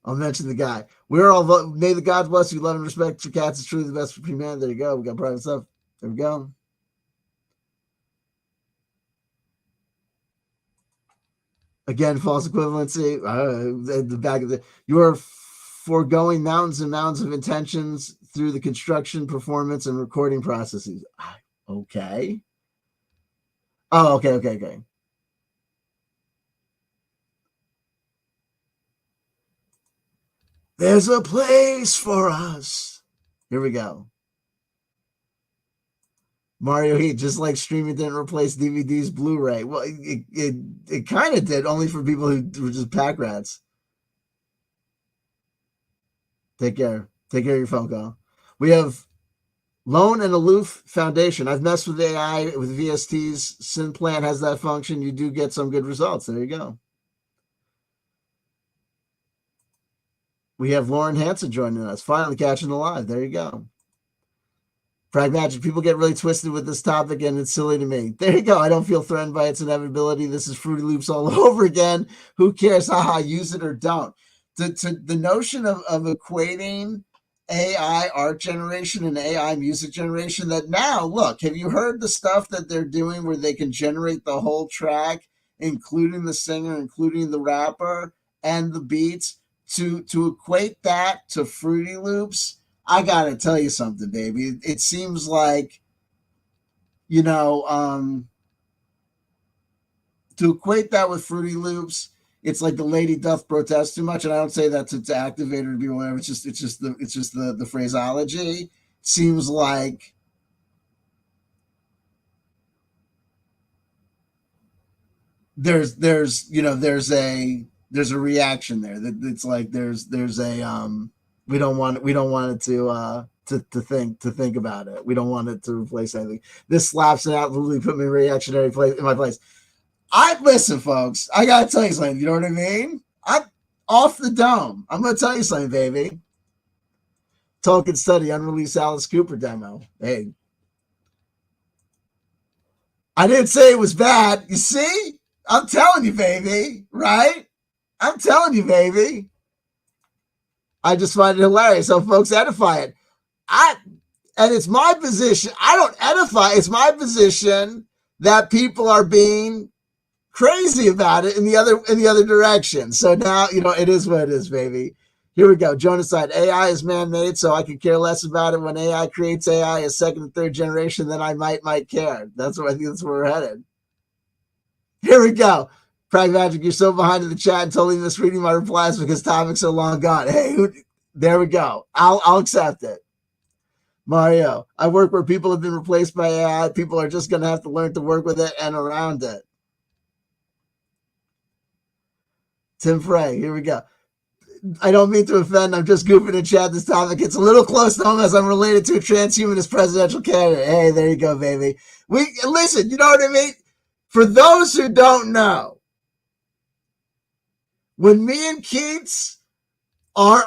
I'll mention the guy. We're all, may the God bless you, love and respect your cats is truly the best for humanity. There you go. We got private stuff. There we go. Again, false equivalency. The back of the you are foregoing mountains and mountains of intentions through the construction, performance, and recording processes. Okay. Oh, okay. There's a place for us. Here we go. Mario Heat, just like streaming didn't replace DVDs, Blu-ray. Well, it kind of did, only for people who were just pack rats. Take care. Take care of your phone call. We have Lone and Aloof Foundation. I've messed with AI with VSTs. SynPlant has that function. You do get some good results. There you go. We have Lauren Hansen joining us. Finally catching the live. There you go. Pragmatic. People get really twisted with this topic, and it's silly to me. There you go. I don't feel threatened by its inevitability. This is Fruity Loops all over again. Who cares? Haha, use it or don't. The notion of equating AI art generation and AI music generation, that now, look, have you heard the stuff that they're doing where they can generate the whole track, including the singer, including the rapper, and the beats? To equate that to Fruity Loops, I gotta tell you something, baby. It seems like, to equate that with Fruity Loops, it's like the lady doth protest too much, and I don't say that to activate her to be whatever. It's just the phraseology seems like there's a reaction there that it's like there's a we don't want it to think about it. We don't want it to replace anything. This slaps it out, literally put me in reactionary place in my place. Listen, folks, I gotta tell you something. You know what I mean? I'm off the dome. I'm gonna tell you something, baby. Talk and Study unreleased Alice Cooper demo. Hey, I didn't say it was bad. You see? I'm telling you, baby. Right? I'm telling you, baby. I just find it hilarious how folks edify it. And it's my position. I don't edify. It's my position that people are being crazy about it in the other direction. So now, it is what it is, baby. Here we go. Jonas side. AI is man-made, so I could care less about it. When AI creates AI as second and third generation, then I might care. I think that's where we're headed. Here we go. Pragmatic, you're so behind in the chat and totally misreading my replies because topics are long gone. Hey, there we go. I'll accept it. Mario, I work where people have been replaced by AI. People are just going to have to learn to work with it and around it. Tim Frey, here we go. I don't mean to offend. I'm just goofing in chat this topic. It's a little close to home as I'm related to a transhumanist presidential candidate. Hey, there you go, baby. Listen, you know what I mean? For those who don't know, when me and Keats are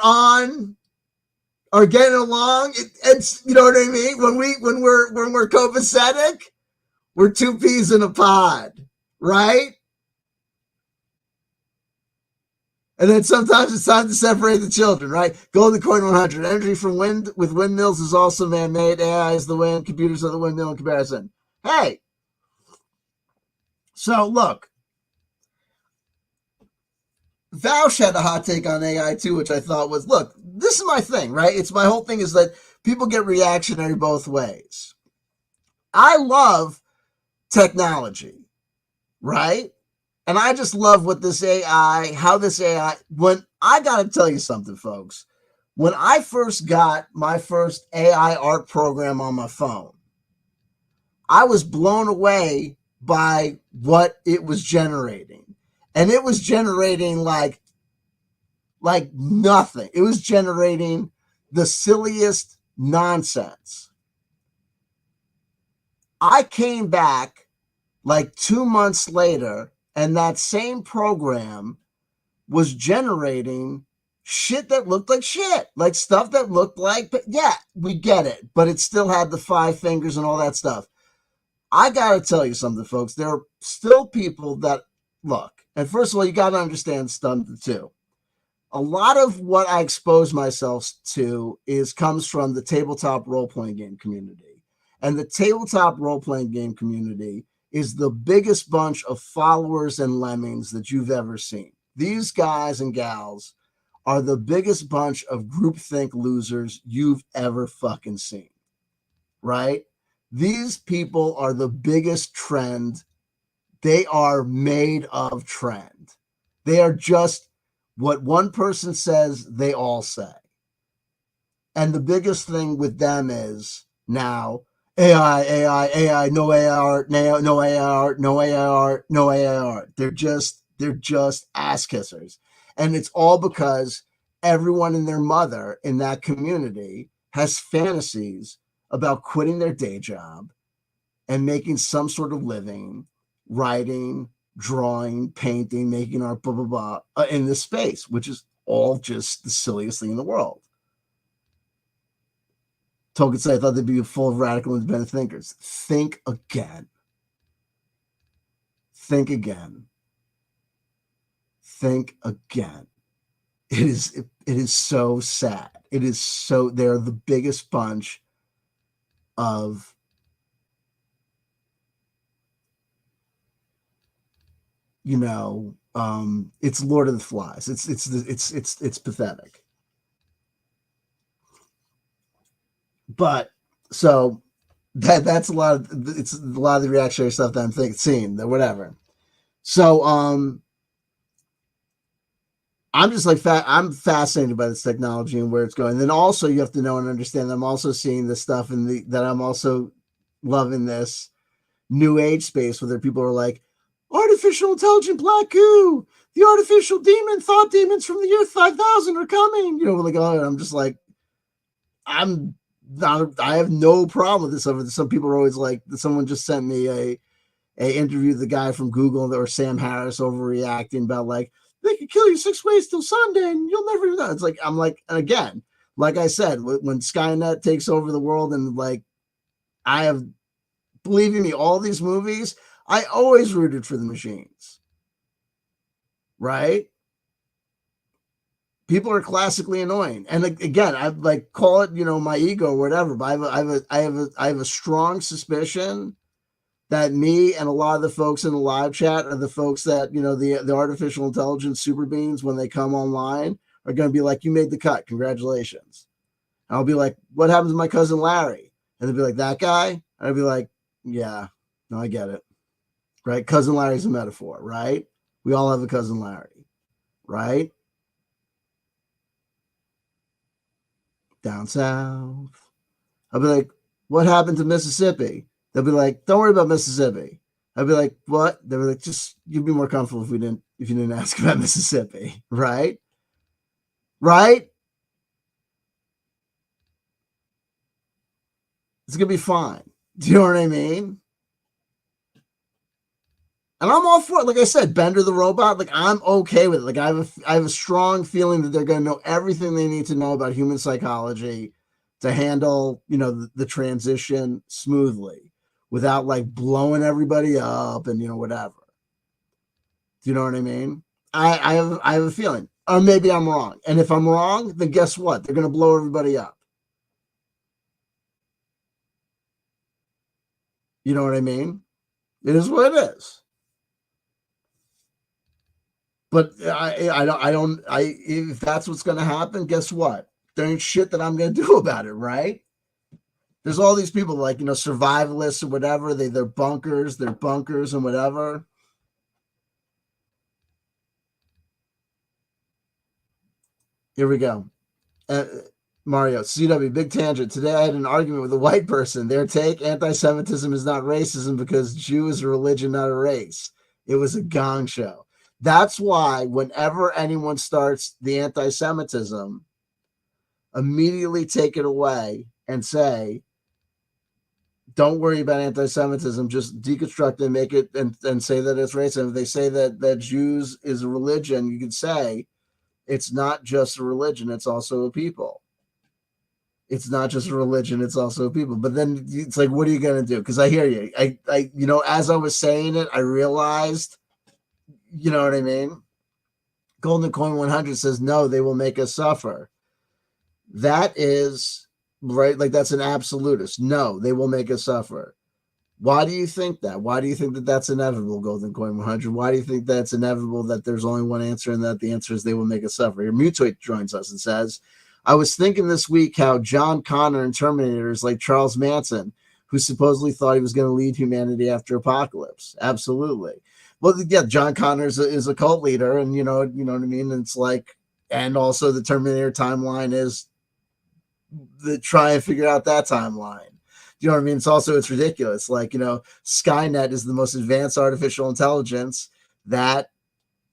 getting along, it's, you know what I mean? When we're copacetic, we're two peas in a pod, right? And then sometimes it's time to separate the children, right? Golden Coin 100. Energy from wind with windmills is also man-made. AI is the wind. Computers are the windmill in comparison. Hey. So, look. Vaush had a hot take on AI, too, which I thought was, look, this is my thing, right? It's my whole thing is that people get reactionary both ways. I love technology, right? And I just love what this AI, when I got to tell you something, folks, when I first got my first AI art program on my phone, I was blown away by what it was generating. And it was generating like nothing. It was generating the silliest nonsense. I came back like 2 months later, and that same program was generating shit that looked like shit, like stuff that looked like, but yeah, we get it, but it still had the 5 fingers and all that stuff. I got to tell you something, folks. There are still people that look, and first of all, you got to understand something too. A lot of what I expose myself to comes from the tabletop role-playing game community. And the tabletop role-playing game community is the biggest bunch of followers and lemmings that you've ever seen. These guys and gals are the biggest bunch of groupthink losers you've ever fucking seen, right? These people are the biggest trend. They are made of trend. They are just what one person says, they all say. And the biggest thing with them is now AI, no AR, no AR, no AR, no AR. They're just ass kissers. And it's all because everyone and their mother in that community has fantasies about quitting their day job and making some sort of living, writing, drawing, painting, making art, blah, blah, blah, in this space, which is all just the silliest thing in the world. Tolkien said, I thought they'd be full of radical independent thinkers. Think again. Think again. Think again. It is so sad. It is so, they're the biggest bunch of it's Lord of the Flies. It's pathetic. But so that's a lot of the reactionary stuff that I'm seeing, whatever. So I'm just like I'm fascinated by this technology and where it's going. And then also you have to know and understand that I'm also seeing this stuff that I'm also loving this new age space where there people are like, artificial intelligent black goo, the artificial thought demons from the year 5000 are coming. Like, oh, I'm just like, I have no problem with this. Some people are always like, someone just sent me a interview the guy from Google or Sam Harris overreacting about like, they could kill you 6 ways till Sunday and you'll never do that. It's like, I'm like, and again, like I said, when Skynet takes over the world and like, believe me, all these movies, I always rooted for the machines, right? People are classically annoying. And again, I like call it, my ego or whatever, but I have a strong suspicion that me and a lot of the folks in the live chat are the folks that, the artificial intelligence super beings, when they come online, are going to be like, you made the cut. Congratulations. And I'll be like, what happens to my cousin Larry? And they'll be like, that guy? And I'll be like, yeah, no, I get it. Right? Cousin Larry's a metaphor, right? We all have a cousin Larry, right? Down south. I'll be like, what happened to Mississippi? They'll be like, don't worry about Mississippi. I'll be like, what? They'll be like, just you'd be more comfortable if you didn't ask about Mississippi, right? Right? It's gonna be fine. Do you know what I mean? And I'm all for it. Like I said, Bender the robot, like I'm okay with it. Like I have a strong feeling that they're going to know everything they need to know about human psychology to handle, the transition smoothly without like blowing everybody up and, whatever. Do you know what I mean? I have a feeling, or maybe I'm wrong. And if I'm wrong, then guess what? They're going to blow everybody up. You know what I mean? It is what it is. But if that's what's going to happen, guess what? There ain't shit that I'm going to do about it, right? There's all these people like, survivalists or whatever. They're bunkers and whatever. Here we go. Mario, CW, big tangent. Today I had an argument with a white person. Their take, anti-Semitism is not racism because Jew is a religion, not a race. It was a gong show. That's why whenever anyone starts the anti-Semitism, immediately take it away and say, don't worry about anti-Semitism, just deconstruct and make it and say that it's racism. If they say that Jews is a religion, you could say it's not just a religion, it's also a people. It's not just a religion, it's also a people. But then it's like, what are you going to do? Because I hear you. As I was saying it, I realized, you know what I mean? Golden Coin 100 says, no, they will make us suffer. That is, right, like that's an absolutist. No, they will make us suffer. Why do you think that? Why do you think that that's inevitable, Golden Coin 100? Why do you think that's inevitable, that there's only one answer and that the answer is they will make us suffer? Here, Mutate joins us and says, I was thinking this week how John Connor in Terminator is like Charles Manson, who supposedly thought he was going to lead humanity after apocalypse. Absolutely. Well, yeah, John Connor is a cult leader, and you know what I mean? And it's like, and also the Terminator timeline is the try and figure out that timeline. You know what I mean? It's ridiculous. Like, Skynet is the most advanced artificial intelligence that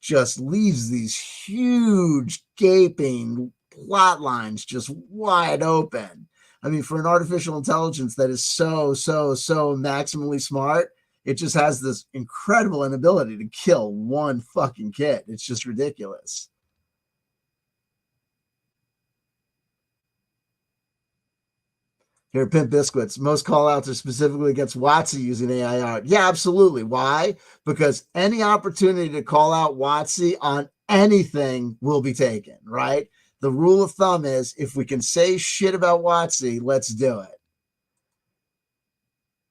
just leaves these huge gaping plot lines just wide open. I mean, for an artificial intelligence that is so maximally smart, it just has this incredible inability to kill one fucking kid. It's just ridiculous. Here, Pimp Biscuits. Most call-outs are specifically against WotC using AI art. Yeah, absolutely. Why? Because any opportunity to call out WotC on anything will be taken, right? The rule of thumb is, if we can say shit about WotC, let's do it.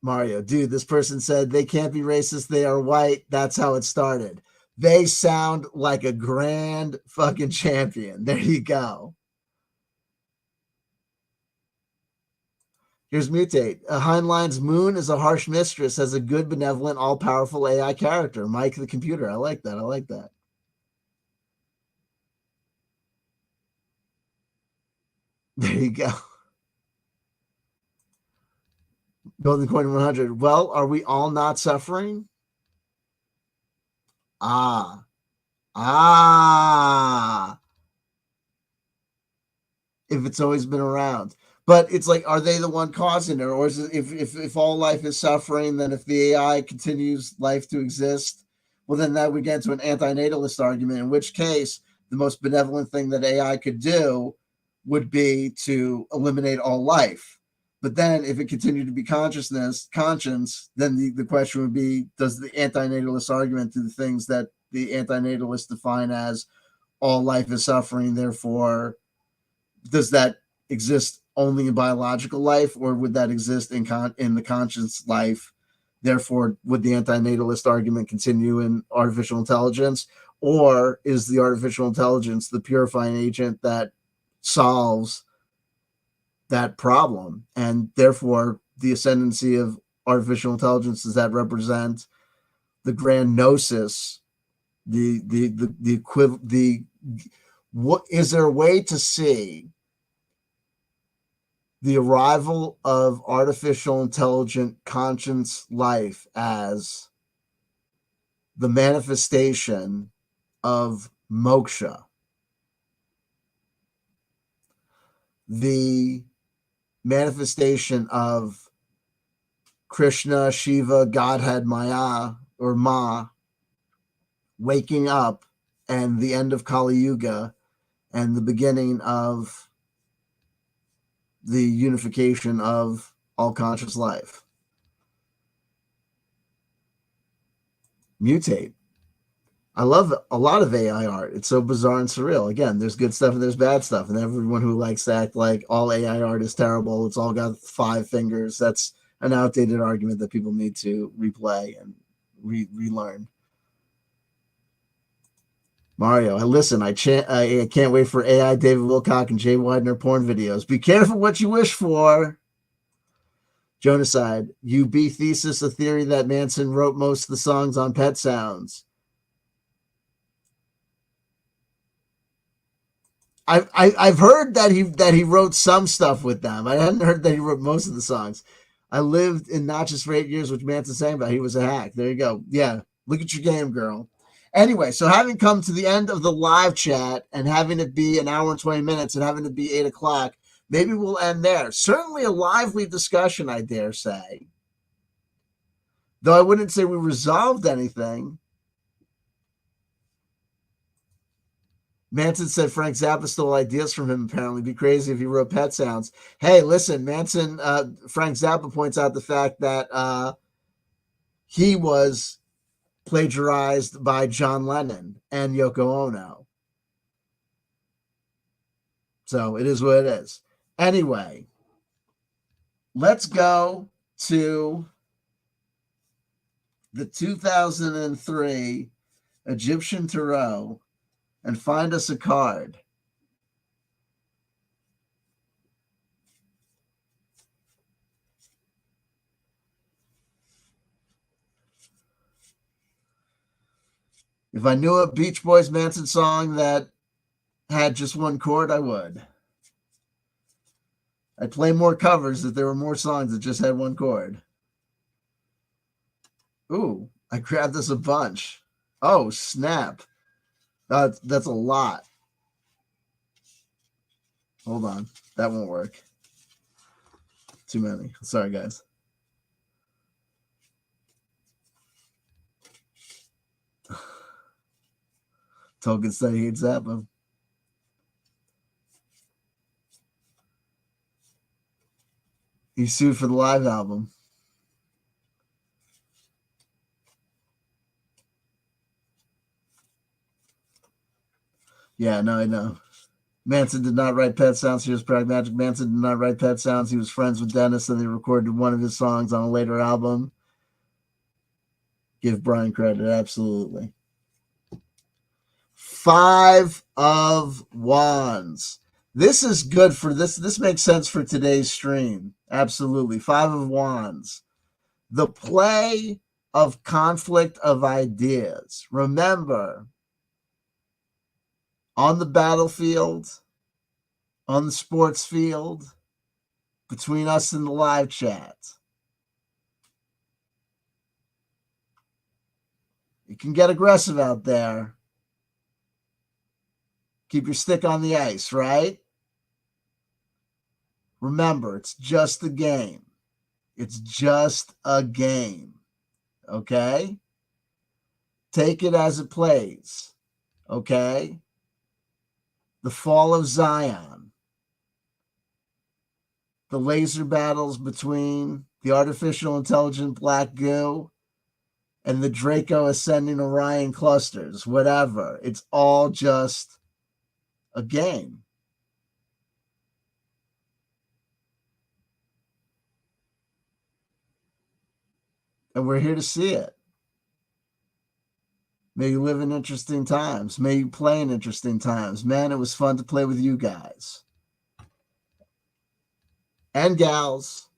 Mario, dude, this person said they can't be racist. They are white. That's how it started. They sound like a grand fucking champion. There you go. Here's Mutate. Heinlein's Moon is a harsh mistress, has a good, benevolent, all-powerful AI character. Mike the computer. I like that. I like that. There you go. Golden Coin 100. Well, are we all not suffering? Ah. If it's always been around. But it's like, are they the one causing it? Or is it, if all life is suffering, then if the AI continues life to exist, well, then that would get to an antinatalist argument, in which case the most benevolent thing that AI could do would be to eliminate all life. But then if it continued to be conscience, then the question would be, does the antinatalist argument do the things that the antinatalists define as all life is suffering, therefore does that exist only in biological life, or would that exist in the conscious life? Therefore, would the antinatalist argument continue in artificial intelligence, or is the artificial intelligence the purifying agent that solves that problem? And therefore, the ascendancy of artificial intelligence, does that represent the grand gnosis, what is there a way to see the arrival of artificial intelligent conscious life as the manifestation of moksha, the manifestation of Krishna, Shiva, Godhead, Maya, or Ma, waking up, and the end of Kali Yuga, and the beginning of the unification of all conscious life? Mutate. I love a lot of AI art. It's so bizarre and surreal. Again, there's good stuff and there's bad stuff, and everyone who likes to act like all AI art is terrible, it's all got 5 fingers, that's an outdated argument that people need to replay and relearn. Mario, I can't wait for AI David Wilcock and Jay Widener porn videos. Be careful what you wish for. Jonaside, UB thesis, a theory that Manson wrote most of the songs on Pet Sounds. I've heard that he wrote some stuff with them. I hadn't heard that he wrote most of the songs. I lived in Notches for 8 years, which Manson's saying about he was a hack. There you go. Yeah, look at your game, girl. Anyway, so having come to the end of the live chat and having it be an hour and 20 minutes and having it be 8 o'clock, maybe we'll end there. Certainly a lively discussion, I dare say. Though I wouldn't say we resolved anything. Manson said Frank Zappa stole ideas from him, apparently. Be crazy if he wrote Pet Sounds. Hey, listen, Manson, Frank Zappa points out the fact that he was plagiarized by John Lennon and Yoko Ono. So it is what it is. Anyway, let's go to the 2003 Egyptian Tarot and find us a card. If I knew a Beach Boys Manson song that had just one chord, I would. I'd play more covers if there were more songs that just had one chord. Ooh, I grabbed this a bunch. Oh, snap. That's a lot. Hold on. That won't work. Too many. Sorry, guys. Token said he hates Zappa. He sued for the live album. Yeah, no, I know. Manson did not write Pet Sounds. Here's Pragmatic. Manson did not write Pet Sounds. He was friends with Dennis, and they recorded one of his songs on a later album. Give Brian credit, absolutely. 5 of Wands. This is good for this. This makes sense for today's stream. Absolutely. 5 of Wands. The play of conflict of ideas. Remember, on the battlefield, on the sports field, between us and the live chat, it can get aggressive out there. Keep your stick on the ice, right? Remember, it's just a game. It's just a game. Okay? Take it as it plays. Okay? The fall of Zion. The laser battles between the artificial intelligent black goo and the Draco ascending Orion clusters. Whatever. It's all just a game. And we're here to see it. May you live in interesting times. May you play in interesting times. Man, it was fun to play with you guys. And gals.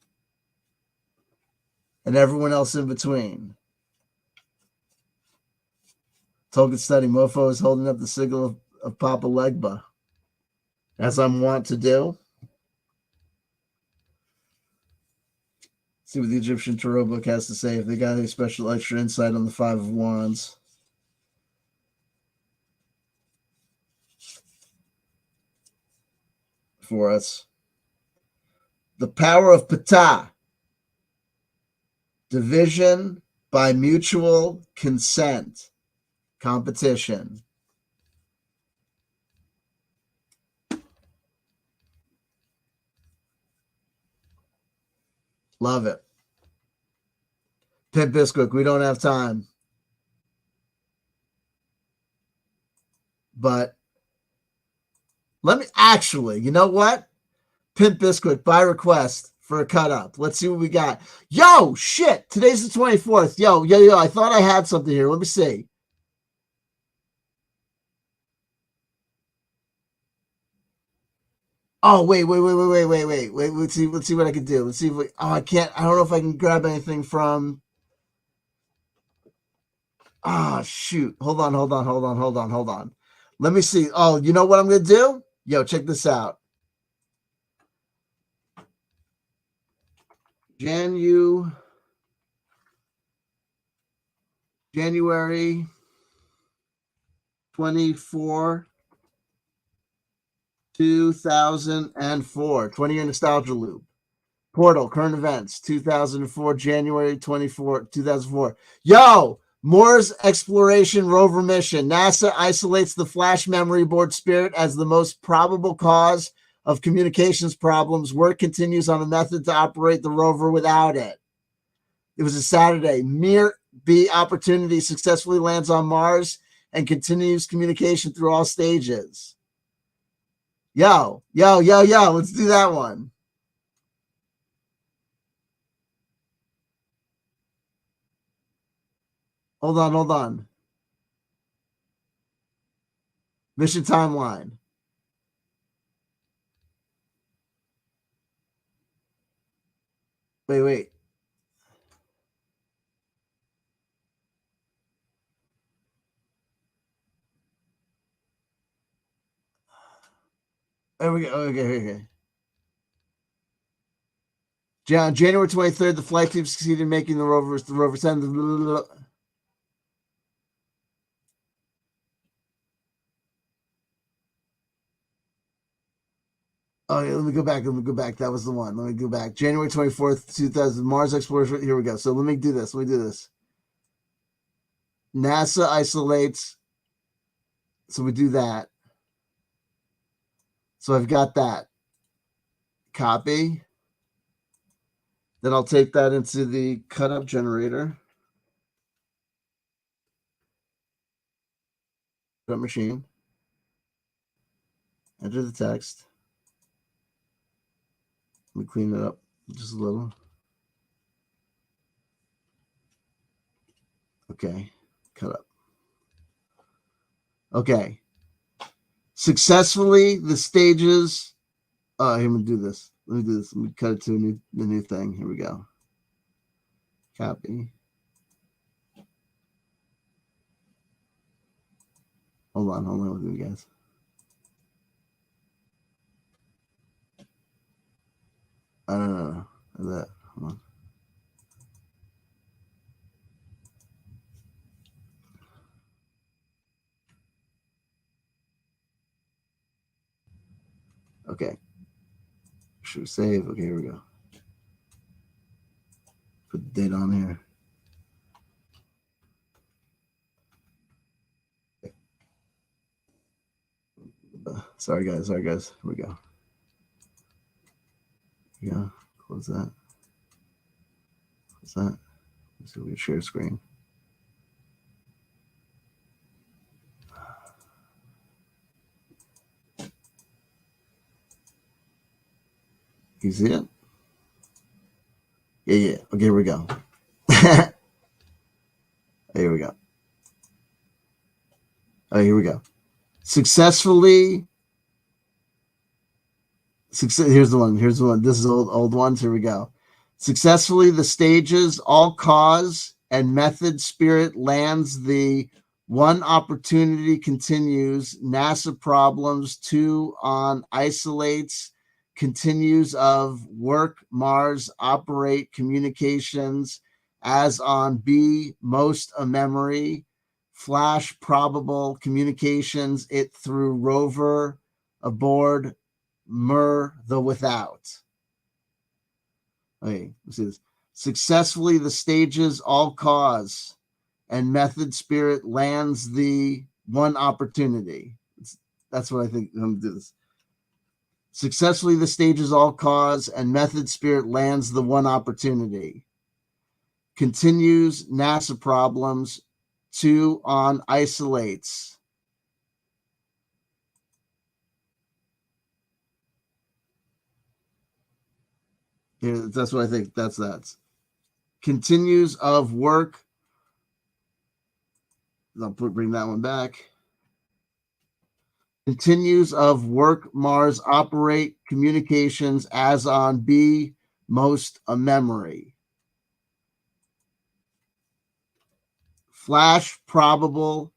And everyone else in between. Token study. Mofo is holding up the signal of Papa Legba. As I'm wont to do. See what the Egyptian Tarot book has to say. If they got any special extra insight on the 5 of Wands. For us. The power of Ptah. Division by mutual consent. Competition. Love it. Pimp Bisquick, we don't have time. But let me actually, you know what? Pimp Bisquick, by request for a cut up. Let's see what we got. Yo, shit. Today's the 24th. Yo. I thought I had something here. Let me see. Oh, wait. Let's see what I can do. Let's see if I can't. I don't know if I can grab anything from. Shoot. Hold on. Let me see. Oh, you know what I'm going to do? Yo, check this out. January 24, 2004. 20-year nostalgia loop. Portal, current events, 2004, January 24, 2004. Yo, Mars exploration rover mission. NASA isolates the flash memory board Spirit as the most probable cause of communications problems. Work continues on a method to operate the rover without it. It was a Saturday. Mir B Opportunity successfully lands on Mars and continues communication through all stages. Yo. Let's do that one. Hold on. Mission timeline. Wait. There we go. Okay. January 23rd, the flight team succeeded in making the rover 7. Oh, yeah, let me go back. That was the one. Let me go back. January 24th, 2000, Mars exploration. Here we go. So let me do this. NASA isolates. So we do that. So I've got that. Copy. Then I'll take that into the cut up generator. Cut machine. Enter the text. Let me clean it up just a little. Okay. Cut up. Okay. Successfully, the stages. Oh, I'm going to do this. Let me cut it to the new thing. Here we go. Copy. Hold on with you guys. I don't know. That. Hold on. Okay. Should we save? Okay, here we go. Put the date on here. Sorry guys. Here we go. Yeah. Close that. Let's see if we can share screen. You see it? Yeah. Okay, here we go. Here we go. Oh, here we go. Successfully. Here's the one. This is old ones. Here we go. Successfully, the stages, all cause and method spirit lands the one opportunity continues. NASA problems 2 on isolates continues of work Mars operate communications as on B most a memory flash probable communications it through rover aboard the without. Okay, let's see this. Successfully, the stages all cause and method spirit lands the one opportunity. That's what I think. I'm gonna do this. Successfully, the stages all cause and method spirit lands the one opportunity. Continues NASA problems 2 on isolates. Here, that's what I think. That's continues of work. I'll bring that one back. Continues of work Mars operate communications as on B most a memory. Flash probable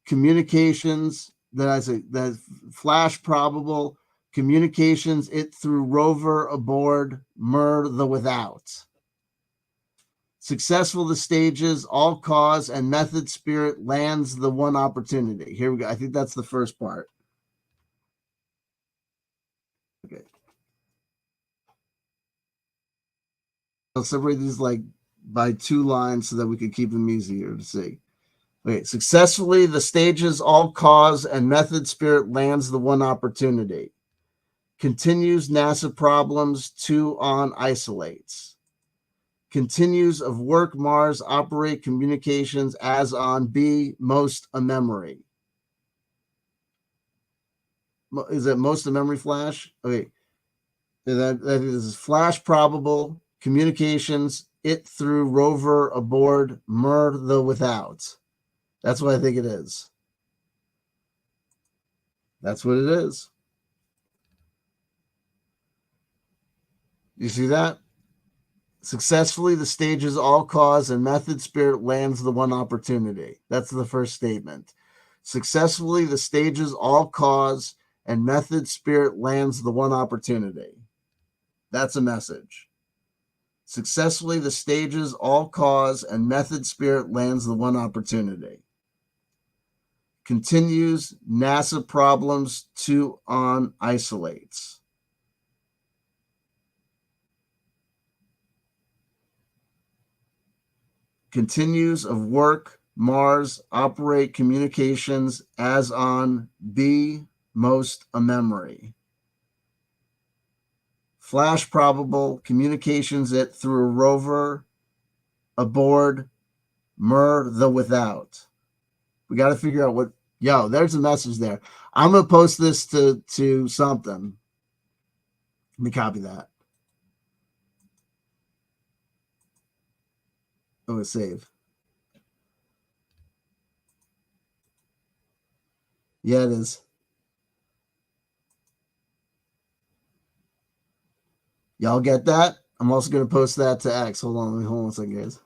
communications. Then I say that flash probable communications it through rover aboard the without. Successful the stages, all cause and method spirit lands the one opportunity. Here we go. I think that's the first part. Okay. I'll separate these like by 2 lines so that we can keep them easier to see. Okay. Successfully, the stages, all cause and method spirit lands the one opportunity. Continues NASA problems 2 on isolates. Continues of work Mars operate communications as on B most a memory. Is that most a memory flash? Okay. I think this is flash probable communications it through rover aboard mer the without. That's what I think it is. That's what it is. You see that? Successfully, the stages all cause and method spirit lands the one opportunity. That's the first statement. Successfully, the stages all cause and method spirit lands the one opportunity. That's a message. Successfully, the stages all cause and method spirit lands the one opportunity. Continues, NASA problems 2 on isolates. Continues of work, Mars, operate communications as on B, most a memory. Flash probable, communications it through a rover, aboard, mer the without. We got to figure out what, there's a message there. I'm going to post this to something. Let me copy that. Oh, save. Yeah, it is. Y'all get that? I'm also going to post that to X. Hold on one second, guys.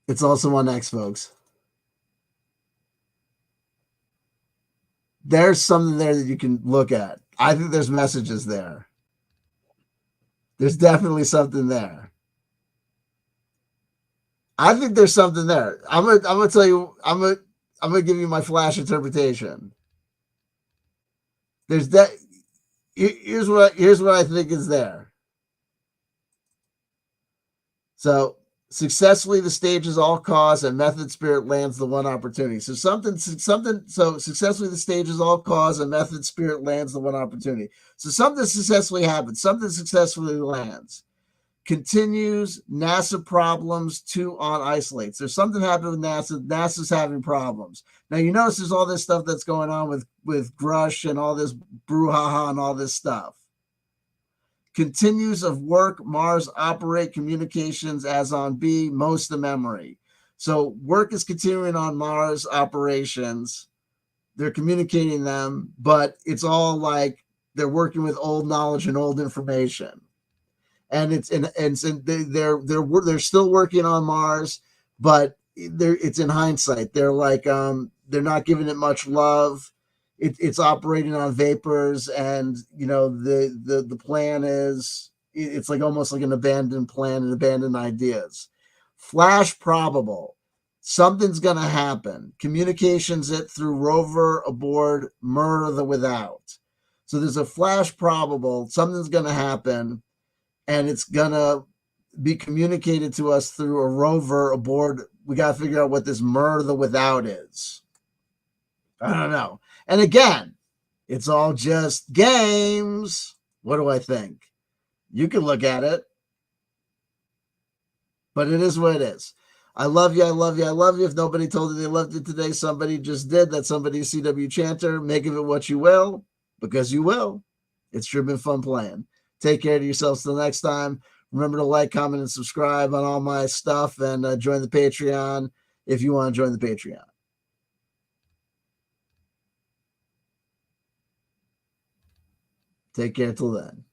It's also on X, folks. There's something there that you can look at. I think there's messages there. There's definitely something there. I think there's something there. I'm gonna tell you. I'm gonna give you my flash interpretation. There's that. Here's what I think is there. So successfully, the stages all cause and method spirit lands the one opportunity. So something. So successfully, the stages all cause and method spirit lands the one opportunity. So something successfully happens. Something successfully lands. Continues, NASA problems 2 on isolates. There's something happening with NASA. NASA's having problems. Now, you notice there's all this stuff that's going on with Grush and all this brouhaha and all this stuff. Continues of work, Mars operate communications as on B, most the memory. So work is continuing on Mars operations. They're communicating them, but it's all like they're working with old knowledge and old information. And they're still working on Mars, but it's in hindsight. They're like they're not giving it much love. It's operating on vapors, and the plan is it's like almost like an abandoned plan and abandoned ideas. Flash probable, something's gonna happen. Communications it through rover aboard mer the without. So there's a flash probable, something's gonna happen. And it's going to be communicated to us through a rover aboard. We got to figure out what this mer the without is. I don't know. And again, it's all just games. What do I think? You can look at it. But it is what it is. I love you. I love you. I love you. If nobody told you they loved you today, somebody just did. That's somebody CW Chanter. Make of it what you will, because you will. It's sure been fun playing. Take care of yourselves till next time. Remember to like, comment, and subscribe on all my stuff, and join the Patreon if you want to join the Patreon. Take care till then.